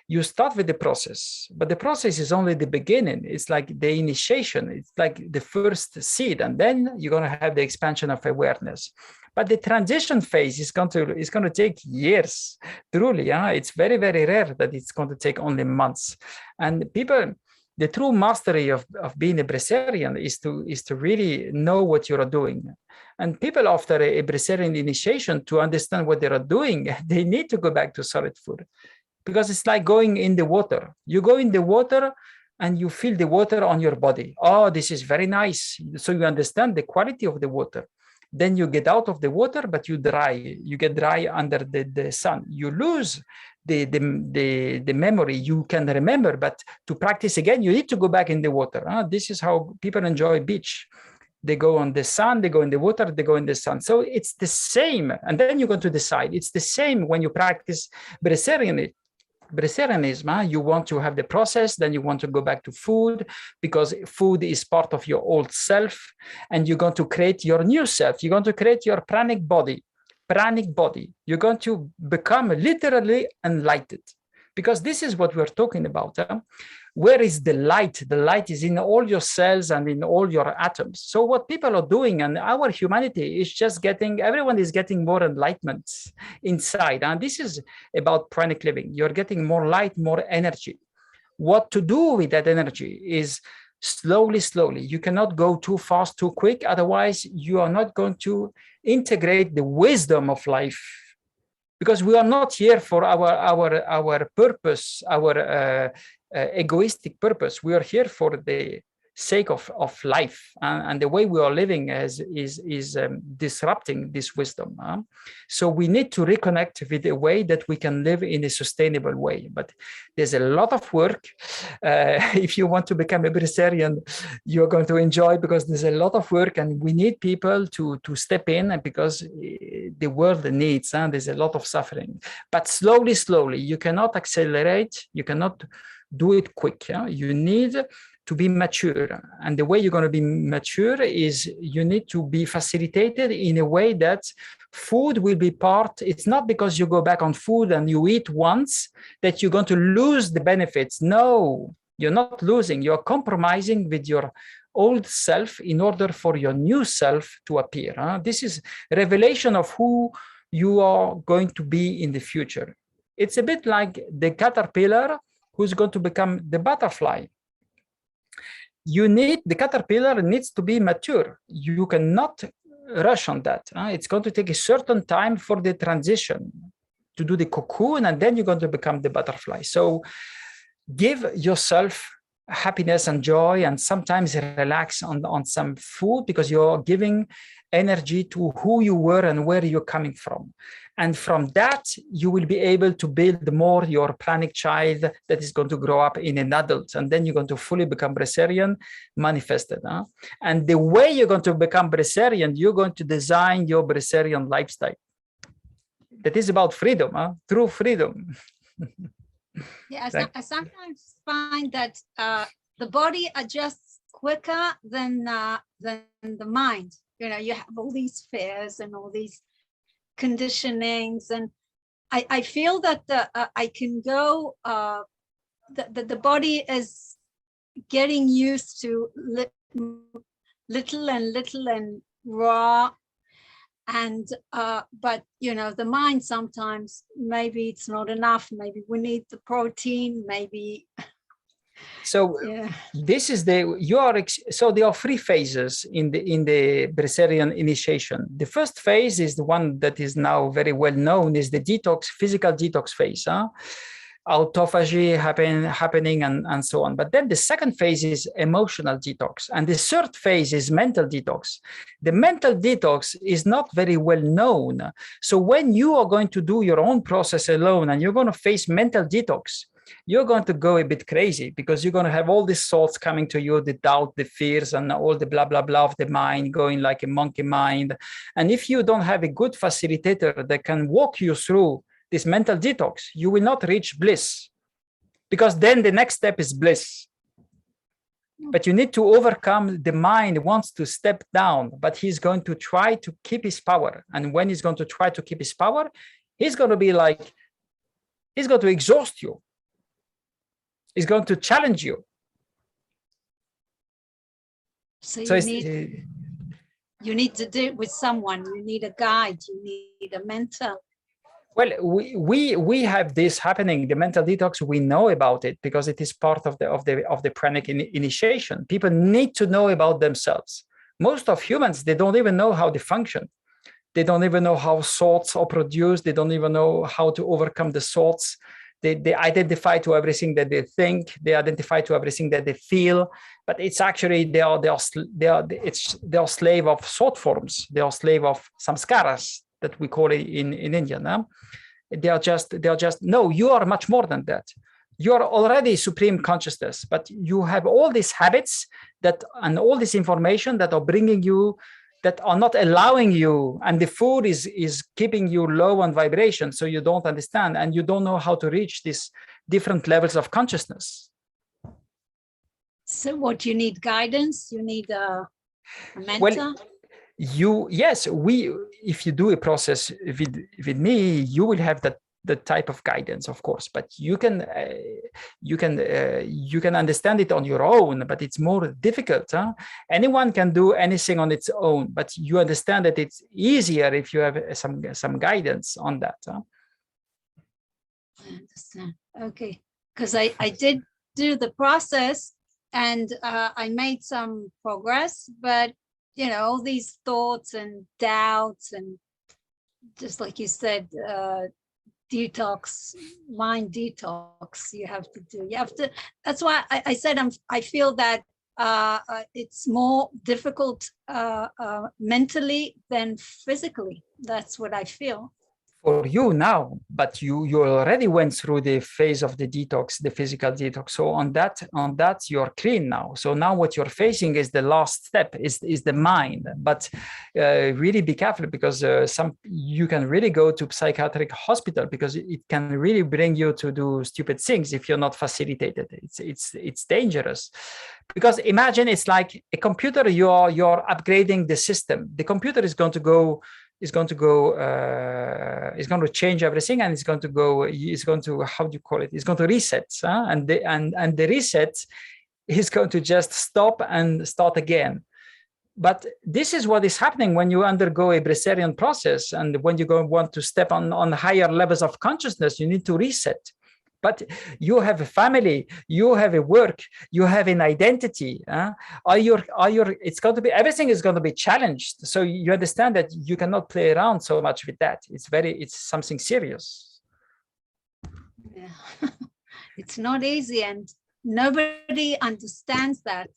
You start with the process, but the process is only the beginning. It's like the initiation. It's like the first seed, and then you're going to have the expansion of awareness. But the transition phase is going to take years. Truly, it's very, very rare that it's going to take only months. And people, the true mastery of being a Breserian is to really know what you are doing. And people after a Breserian initiation, to understand what they are doing, they need to go back to solid food. Because it's like going in the water. You go in the water and you feel the water on your body. Oh, this is very nice. So you understand the quality of the water. Then you get out of the water, but you get dry under the sun. You lose the memory. You can remember, but to practice again, you need to go back in the water. This is how people enjoy beach. They go on the sun, they go in the water, they go in the sun. So it's the same. And then you go to the side. It's the same when you practice Breserianism. You want to have the process, then you want to go back to food, because food is part of your old self, and you're going to create your new self. You're going to create your pranic body. You're going to become literally enlightened, because this is what we're talking about. Where is the light? The light is in all your cells and in all your atoms. So what people are doing, and our humanity is just everyone is getting more enlightenment inside. And this is about pranic living. You're getting more light, more energy. What to do with that energy is slowly. You cannot go too fast, too quick. Otherwise, you are not going to integrate the wisdom of life. Because we are not here for our purpose, our egoistic purpose. We are here for the sake of life, and the way we are living is disrupting this wisdom. So we need to reconnect with a way that we can live in a sustainable way. But there's a lot of work. If you want to become a Breserian, you're going to enjoy, because there's a lot of work, and we need people to step in, and because the world needs, and there's a lot of suffering. But slowly, you cannot accelerate, you cannot do it quick. You need to be mature. And the way you're going to be mature is you need to be facilitated in a way that food will be part. It's not because you go back on food and you eat once that you're going to lose the benefits. No, you're not losing. You're compromising with your old self in order for your new self to appear. This is a revelation of who you are going to be in the future. It's a bit like the caterpillar who's going to become the butterfly. The caterpillar needs to be mature. You cannot rush on that. It's going to take a certain time for the transition to do the cocoon, and then you're going to become the butterfly. So give yourself happiness and joy, and sometimes relax on some food, because you're giving energy to who you were and where you're coming from. And from that, you will be able to build more your pranic child that is going to grow up in an adult. And then you're going to fully become Breserian, manifested. And the way you're going to become Breserian, you're going to design your Breserian lifestyle. That is about freedom, true freedom. Yeah, I sometimes find that the body adjusts quicker than the mind. You know, you have all these fears and all these conditionings, and I feel that I can go. The body is getting used to little and raw, and but you know, the mind sometimes maybe it's not enough. Maybe we need the protein. Maybe. So yeah. This is so there are 3 phases in the Breserian initiation. The first phase is the one that is now very well known, is the detox, physical detox phase. Autophagy happening and so on. But then the second phase is emotional detox. And the third phase is mental detox. The mental detox is not very well known. So when you are going to do your own process alone and you're going to face mental detox, you're going to go a bit crazy, because you're going to have all these thoughts coming to you, the doubt, the fears, and all the blah, blah, blah of the mind going like a monkey mind. And if you don't have a good facilitator that can walk you through this mental detox, you will not reach bliss, because then the next step is bliss. But you need to overcome. The mind wants to step down, but he's going to try to keep his power. And when he's going to try to keep his power, he's going to be like, he's going to exhaust you. He's going to challenge you. So you need to do it with someone. You need a guide. You need a mentor. Well, we have this happening. The mental detox, we know about it because it is part of the pranic initiation. People need to know about themselves. Most of humans, they don't even know how they function. They don't even know how thoughts are produced. They don't even know how to overcome the thoughts. They identify to everything that they think. They identify to everything that they feel. But it's actually they are slave of thought forms. They are slave of samskaras that we call it in India. No? They are just no. You are much more than that. You are already supreme consciousness, but you have all these habits and all this information that are bringing you, that are not allowing you, and the food is keeping you low on vibration, so you don't understand and you don't know how to reach these different levels of consciousness. So what, you need guidance? You need a mentor? Well, if you do a process with me, you will have the type of guidance, of course, but you can understand it on your own, but it's more difficult. Huh? Anyone can do anything on its own, but you understand that it's easier if you have some guidance on that. Huh? I understand. Okay, because I did do the process and I made some progress, but all these thoughts and doubts, and just like you said, detox, mind detox, you have to. That's why I said I feel that it's more difficult mentally than physically. That's what I feel. For you now, but you already went through the phase of the detox, the physical detox. So on that you're clean now. So now what you're facing is the last step, is the mind. But really be careful, because you can really go to psychiatric hospital, because it can really bring you to do stupid things if you're not facilitated. It's dangerous, because imagine it's like a computer. You're upgrading the system. The computer is going to change everything, and it's going to how do you call it? It's going to reset, and the reset is going to just stop and start again. But this is what is happening when you undergo a Breserian process, and when you want to step on higher levels of consciousness, you need to reset. But you have a family, you have a work, you have an identity. It's going to be, everything is going to be challenged. So you understand that you cannot play around so much with that. It's something serious. Yeah. It's not easy, and nobody understands that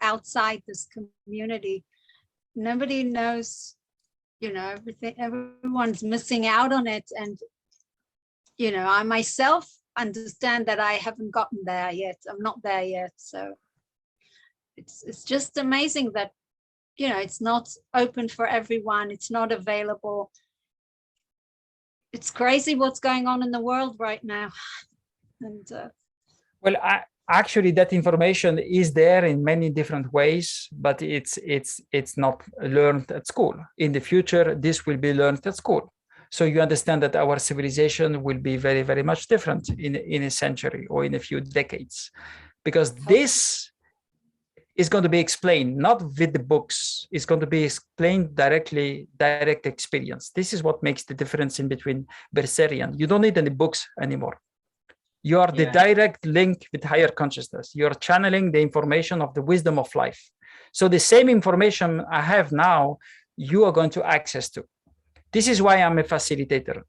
outside this community. Nobody knows, everything. Everyone's missing out on it, and I myself understand that I haven't gotten there yet. I'm not there yet. So it's just amazing that, it's not open for everyone. It's not available. It's crazy what's going on in the world right now. And well, actually, that information is there in many different ways, but it's not learned at school. In the future, this will be learned at school. So you understand that our civilization will be very, very much different in a century or in a few decades, because this is going to be explained, not with the books. It's going to be explained direct experience. This is what makes the difference in between Breserian. You don't need any books anymore. You are the direct link with higher consciousness. You're channeling the information of the wisdom of life. So the same information I have now, you are going to access to. This is why I'm a facilitator.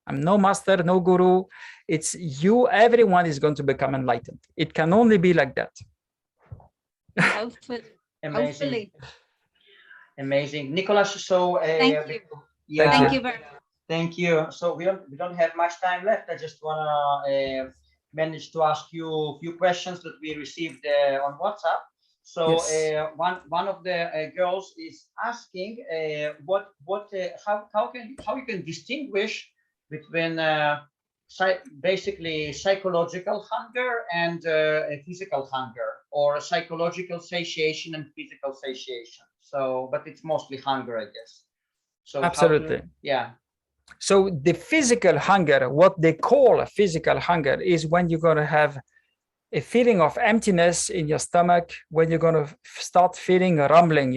I'm no master, no guru. It's you, everyone is going to become enlightened. It can only be like that. Hopefully. Amazing. Hopefully. Amazing. Nicolas, so Thank you. Yeah, Thank you very much. Thank you. So we don't have much time left. I just wanna manage to ask you a few questions that we received on WhatsApp. So yes. One of the girls is asking how you can distinguish between basically psychological hunger and physical hunger, or psychological satiation and physical satiation. So, but it's mostly hunger, I guess. So absolutely, yeah. So the physical hunger, what they call a physical hunger, is when you're going to have a feeling of emptiness in your stomach, when you're going to start feeling a rumbling,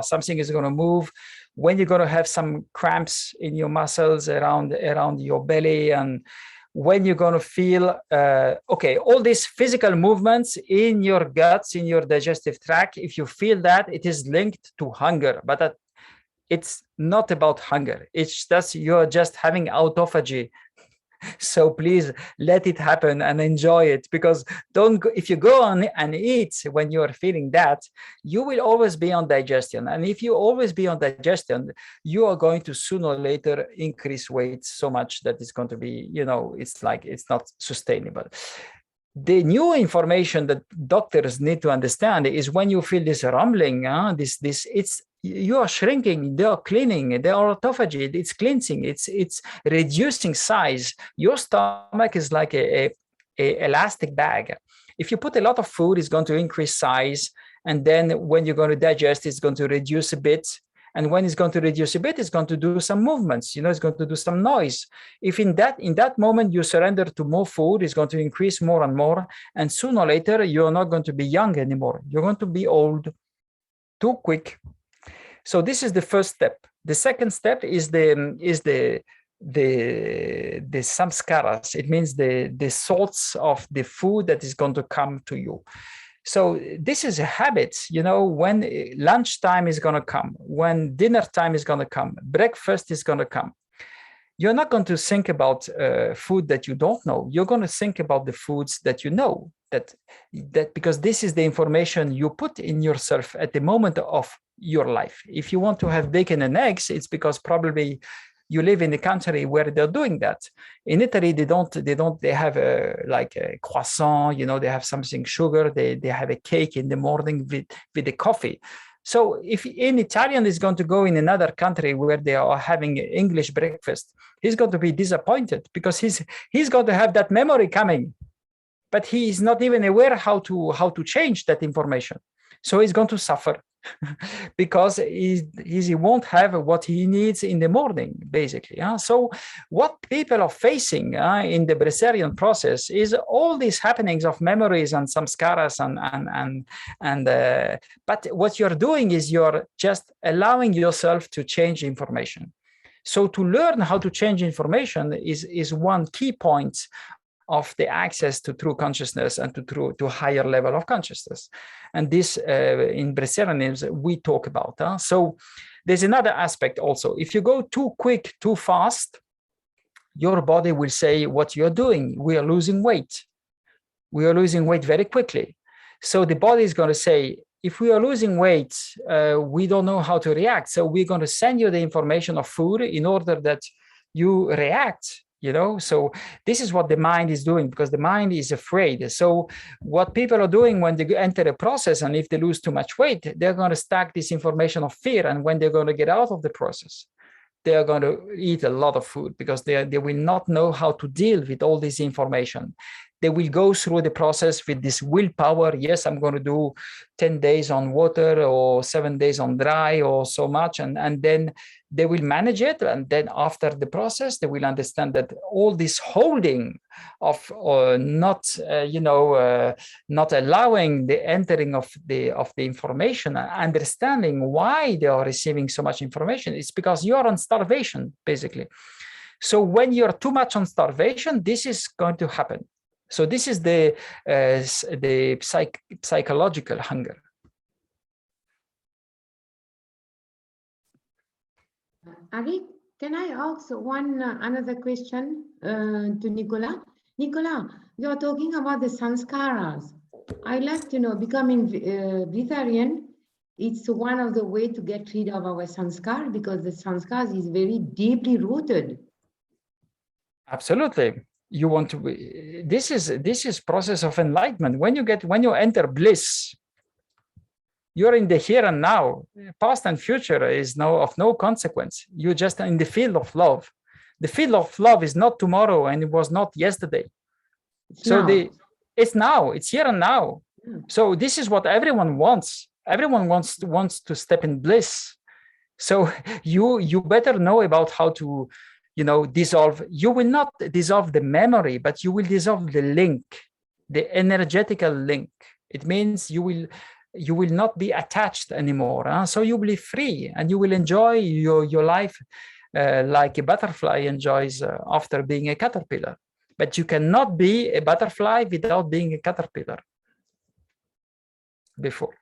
something is going to move, when you're going to have some cramps in your muscles around your belly, and when you're going to feel, all these physical movements in your guts, in your digestive tract, if you feel that, it is linked to hunger. But it's not about hunger. It's just, you're just having autophagy. So please let it happen and enjoy it, because don't go, if you go on and eat when you're feeling that, you will always be on digestion. And if you always be on digestion, you are going to sooner or later increase weight so much that it's going to be, you know, it's like it's not sustainable. The new information that doctors need to understand is when you feel this rumbling, it's you are shrinking, they are cleaning, they are autophagy, it's cleansing, it's reducing size. Your stomach is like a elastic bag. If you put a lot of food, it's going to increase size, and then when you're going to digest, it's going to reduce a bit. And when it's going to reduce a bit, it's going to do some movements, you know, it's going to do some noise. If in that moment you surrender to more food, it's going to increase more and more. And sooner or later, you're not going to be young anymore. You're going to be old too quick. So this is the first step. The second step is the samskaras. It means the salts of the food that is going to come to you. So this is a habit, you know, when lunchtime is going to come, when dinner time is going to come, breakfast is going to come. You're not going to think about food that you don't know. You're going to think about the foods that you know, that because this is the information you put in yourself at the moment of your life. If you want to have bacon and eggs, it's because probably you live in a country where they're doing that. In Italy, they have like a croissant, you know, they have something sugar, they have a cake in the morning with the coffee. So if an Italian is going to go in another country where they are having English breakfast, he's going to be disappointed because he's going to have that memory coming, but he is not even aware how to change that information. So he's going to suffer because he won't have what he needs in the morning, basically. So what people are facing in the Breserian process is all these happenings of memories and samskaras but what you're doing is you're just allowing yourself to change information. So to learn how to change information is one key point of the access to true consciousness and to higher level of consciousness. And this in Breserianism we talk about. So there's another aspect also. If you go too quick, too fast, your body will say what you're doing. We are losing weight. We are losing weight very quickly. So the body is going to say, if we are losing weight, we don't know how to react. So we're going to send you the information of food in order that you react. You know, so this is what the mind is doing because the mind is afraid. So what people are doing when they enter a process, and if they lose too much weight, they're going to stack this information of fear. And when they're going to get out of the process, they are going to eat a lot of food because they will not know how to deal with all this information. They will go through the process with this willpower. Yes, I'm going to do 10 days on water or 7 days on dry or so much. And then they will manage it. And then after the process, they will understand that all this holding of not allowing the entering of the information, understanding why they are receiving so much information, it's because you are on starvation, basically. So when you're too much on starvation, this is going to happen. So this is the psychological hunger. Arik, can I ask another question to Nicolas? Nicolas, you are talking about the sanskaras. I'd like to know, becoming Breatharian, it's one of the ways to get rid of our sanskar because the sanskars is very deeply rooted. Absolutely. You want to be, this is process of enlightenment. When you enter bliss, you're in the here and now. Past and future is of no consequence. You're just in the field of love. The field of love is not tomorrow and it was not yesterday. It's now, it's here and now. So this is what everyone wants. Everyone wants to step in bliss. So you better know about how to dissolve. You will not dissolve the memory, but you will dissolve the link, the energetical link. It means you will not be attached anymore. So you will be free and you will enjoy your life like a butterfly enjoys after being a caterpillar. But you cannot be a butterfly without being a caterpillar before.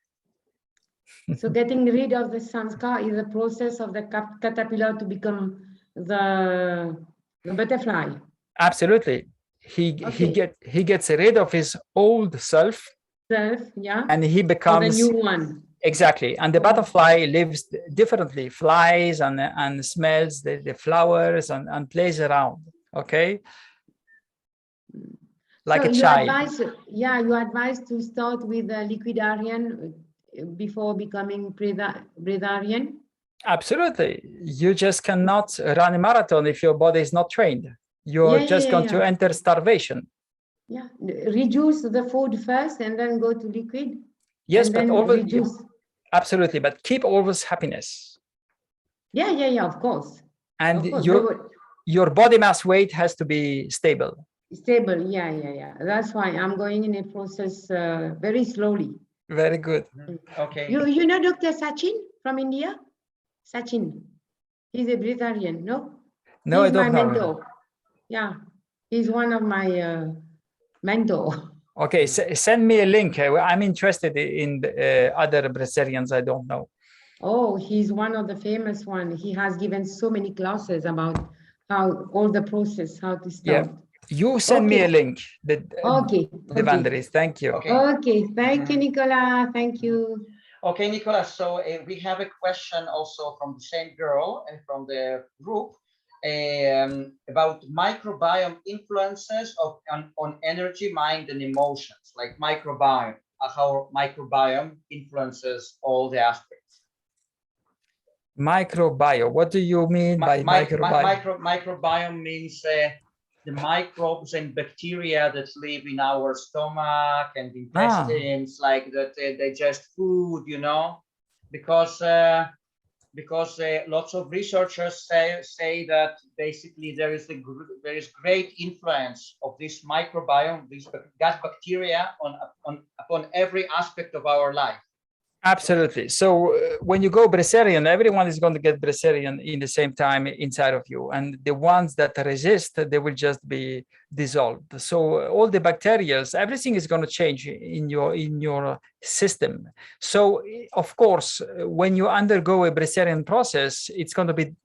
So getting rid of the sanskar is a process of the caterpillar to become the butterfly. Absolutely. He gets rid of his old self, yeah, and he for the becomes new one. exactly. And the butterfly lives differently, flies and smells the flowers and plays around. Okay, like So a you child. you advise to start with the liquidarian before becoming breatharian. Absolutely. You just cannot run a marathon if your body is not trained. You're just going to enter starvation. Yeah, reduce the food first and then go to liquid. Yes, and but then always reduce. Absolutely, but keep always happiness. Yeah, of course. And of course. your body mass weight has to be stable. Stable, yeah. That's why I'm going in a process very slowly. Very good. Okay. You know Dr. Sachin from India? Sachin. He's a breatharian, no? No, He's I don't my know. mentor. Yeah, he's one of my mentor. Okay, send me a link. I'm interested in other Breserians I don't know. Oh, he's one of the famous one. He has given so many classes about how all the process, how to start. Yeah, you send me a link. The Vandris. Thank you. Okay, thank you, Nicolas. Thank you. Okay, Nicolas. So we have a question also from the same girl and from the group about microbiome influences on energy, mind, and emotions, like microbiome, how microbiome influences all the aspects. Microbiome. What do you mean by microbiome? Microbiome means the microbes and bacteria that live in our stomach and intestines, like that digest food, you know, because lots of researchers say that basically there is great influence of this microbiome, this gut bacteria upon every aspect of our life. Absolutely. So when you go Breserian, everyone is going to get Breserian in the same time inside of you. And the ones that resist, they will just be dissolved. So all the bacteria, everything is going to change in your system. So of course, when you undergo a Breserian process, it's going to be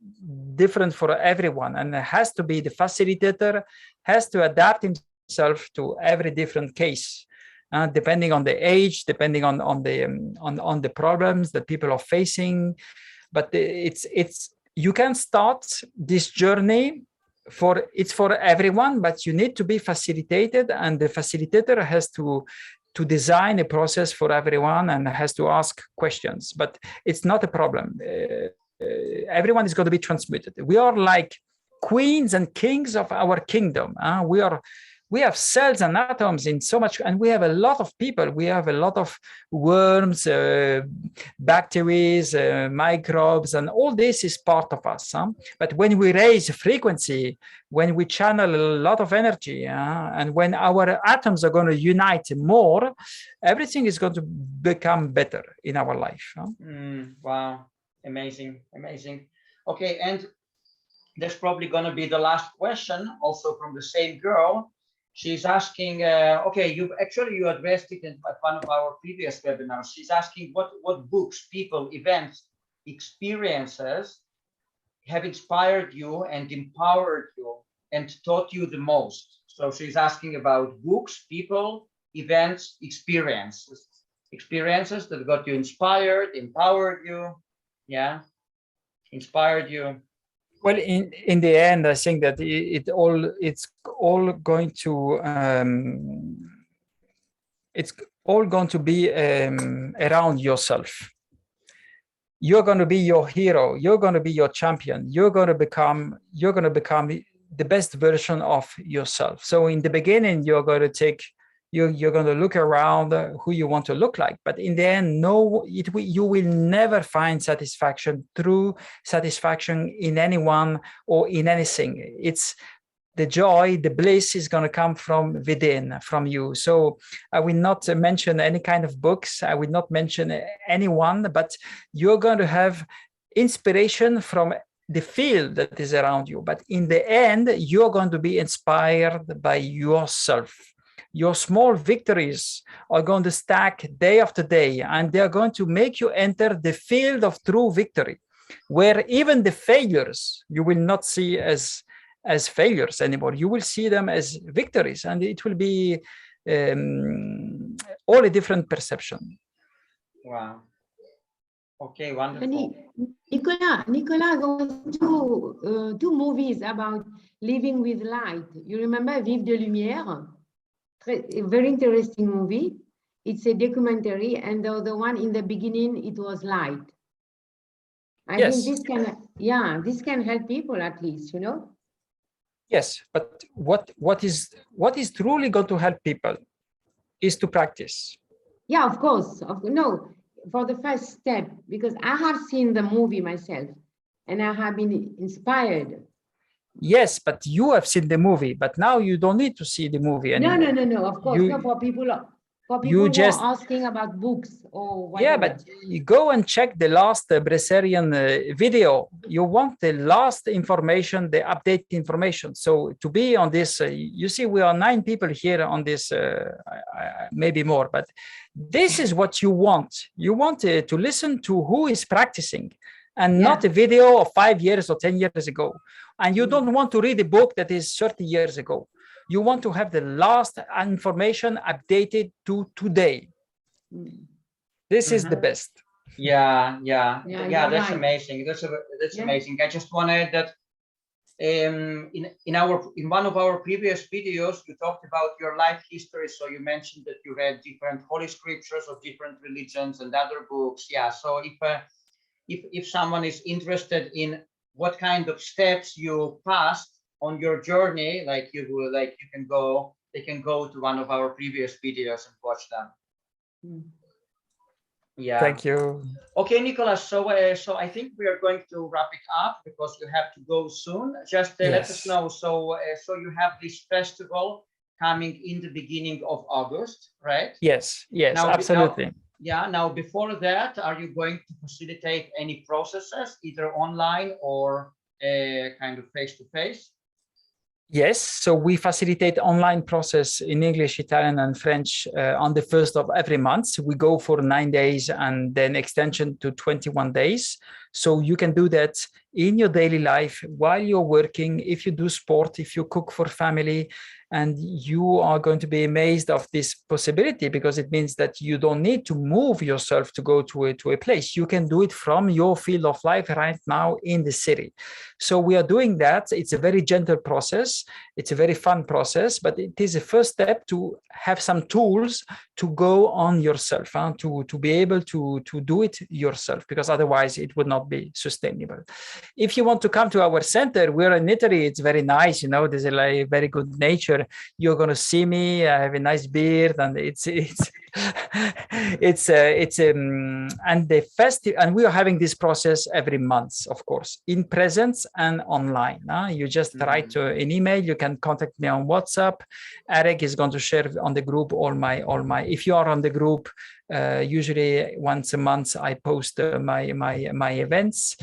different for everyone. And it has to be the facilitator has to adapt himself to every different case. Depending on the age, depending on the problems that people are facing, but it's you can start this journey for everyone, but you need to be facilitated, and the facilitator has to design a process for everyone and has to ask questions. But it's not a problem. Everyone is going to be transmuted. We are like queens and kings of our kingdom. We have cells and atoms in so much, and we have a lot of people. We have a lot of worms, bacteria, microbes, and all this is part of us. But when we raise frequency, when we channel a lot of energy, and when our atoms are going to unite more, everything is going to become better in our life. Wow, amazing. Okay, and there's probably going to be the last question, also from the same girl. She's asking, okay, you addressed it in one of our previous webinars. She's asking what books, people, events, experiences have inspired you and empowered you and taught you the most. So she's asking about books, people, events, experiences that got you inspired, empowered you, inspired you. Well, in the end, I think that it's all going to be around yourself. You're going to be your hero. You're going to be your champion. You're going to become the best version of yourself. So in the beginning, you're going to look around who you want to look like, but in the end, you will never find true satisfaction in anyone or in anything. It's the joy, the bliss is going to come from within, from you. So I will not mention any kind of books. I will not mention anyone, but you're going to have inspiration from the field that is around you. But in the end, you're going to be inspired by yourself. Your small victories are going to stack day after day, and they're going to make you enter the field of true victory, where even the failures you will not see as as failures anymore. You will see them as victories, and it will be all a different perception. Wow. Okay, wonderful. Nicolas goes to two movies about living with light. You remember Vive de Lumière? A very interesting movie. It's a documentary, and the other one in the beginning, it was light. I think this can, this can help people at least, you know? Yes, but what is truly going to help people is to practice. Yeah, of course. No, for the first step, because I have seen the movie myself and I have been inspired. Yes, but you have seen the movie, but now you don't need to see the movie anymore. No, of course. No, for people who are asking about books or whatever. Yeah, but you go and check the last Breserian video. You want the last information, the updated information. So to be on this, you see, we are 9 people here on this, maybe more, but this is what you want. You want to listen to who is practicing, and not a video of 5 years or 10 years ago. And you don't want to read a book that is 30 years ago. You want to have the last information updated to today. This is the best. Yeah, that's right. amazing. That's amazing. I just want to add that in one of our previous videos, you talked about your life history. So you mentioned that you read different holy scriptures of different religions and other books. Yeah. So if someone is interested in what kind of steps you passed on your journey, they can go to one of our previous videos and watch them. Yeah. Thank you. Okay, Nicolas. So I think we are going to wrap it up because you have to go soon. Just let us know. So you have this festival coming in the beginning of August, right? Yes, absolutely. Now before that, are you going to facilitate any processes, either online or kind of face-to-face? Yes, so we facilitate online process in English, Italian, and French on the 1st of every month. We go for 9 days and then extension to 21 days. So you can do that in your daily life while you're working, if you do sport, if you cook for family, and you are going to be amazed of this possibility because it means that you don't need to move yourself to go to a place. You can do it from your field of life right now in the city. So we are doing that. It's a very gentle process. It's a very fun process, but it is a first step to have some tools to go on yourself, to be able to do it yourself, because otherwise it would not be sustainable. If you want to come to our center, we're in Italy. It's very nice. There's a very good nature. You're going to see me. I have a nice beard, and and the festival. And we are having this process every month, of course, in presence and online. You just write an email. You can contact me on WhatsApp. Arik is going to share on the group all my. If you are on the group, usually once a month I post my events,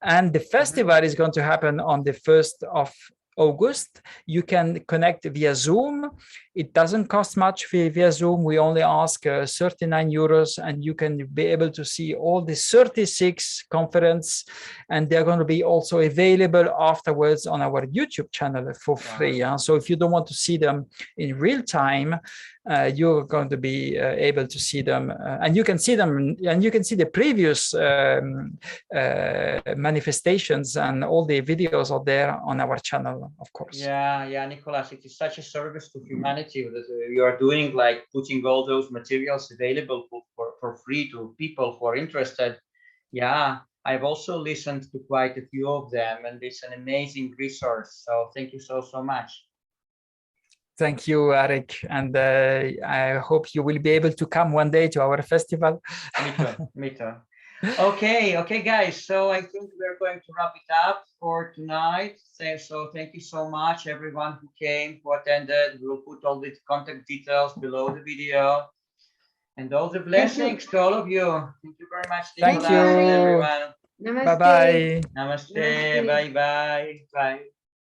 and the festival is going to happen on the 1st of August. You can connect via Zoom. It doesn't cost much via Zoom. We only ask 39 euros, and you can be able to see all the 36 conferences, and they're going to be also available afterwards on our YouTube channel for free. So if you don't want to see them in real time, you're going to be able to see them, and you can see them, and you can see the previous manifestations, and all the videos are there on our channel, of course. Yeah, Nicolas, it is such a service to humanity that you are doing, like putting all those materials available for free to people who are interested. Yeah, I've also listened to quite a few of them, and it's an amazing resource. So thank you so much. Thank you, Arik, and I hope you will be able to come one day to our festival. Me too. Okay, guys. So I think we're going to wrap it up for tonight. So thank you so much, everyone who came, who attended. We'll put all the contact details below the video, and all the blessings to all of you. Thank you very much. Thank you, everyone. Namaste. Bye-bye. Namaste. Bye.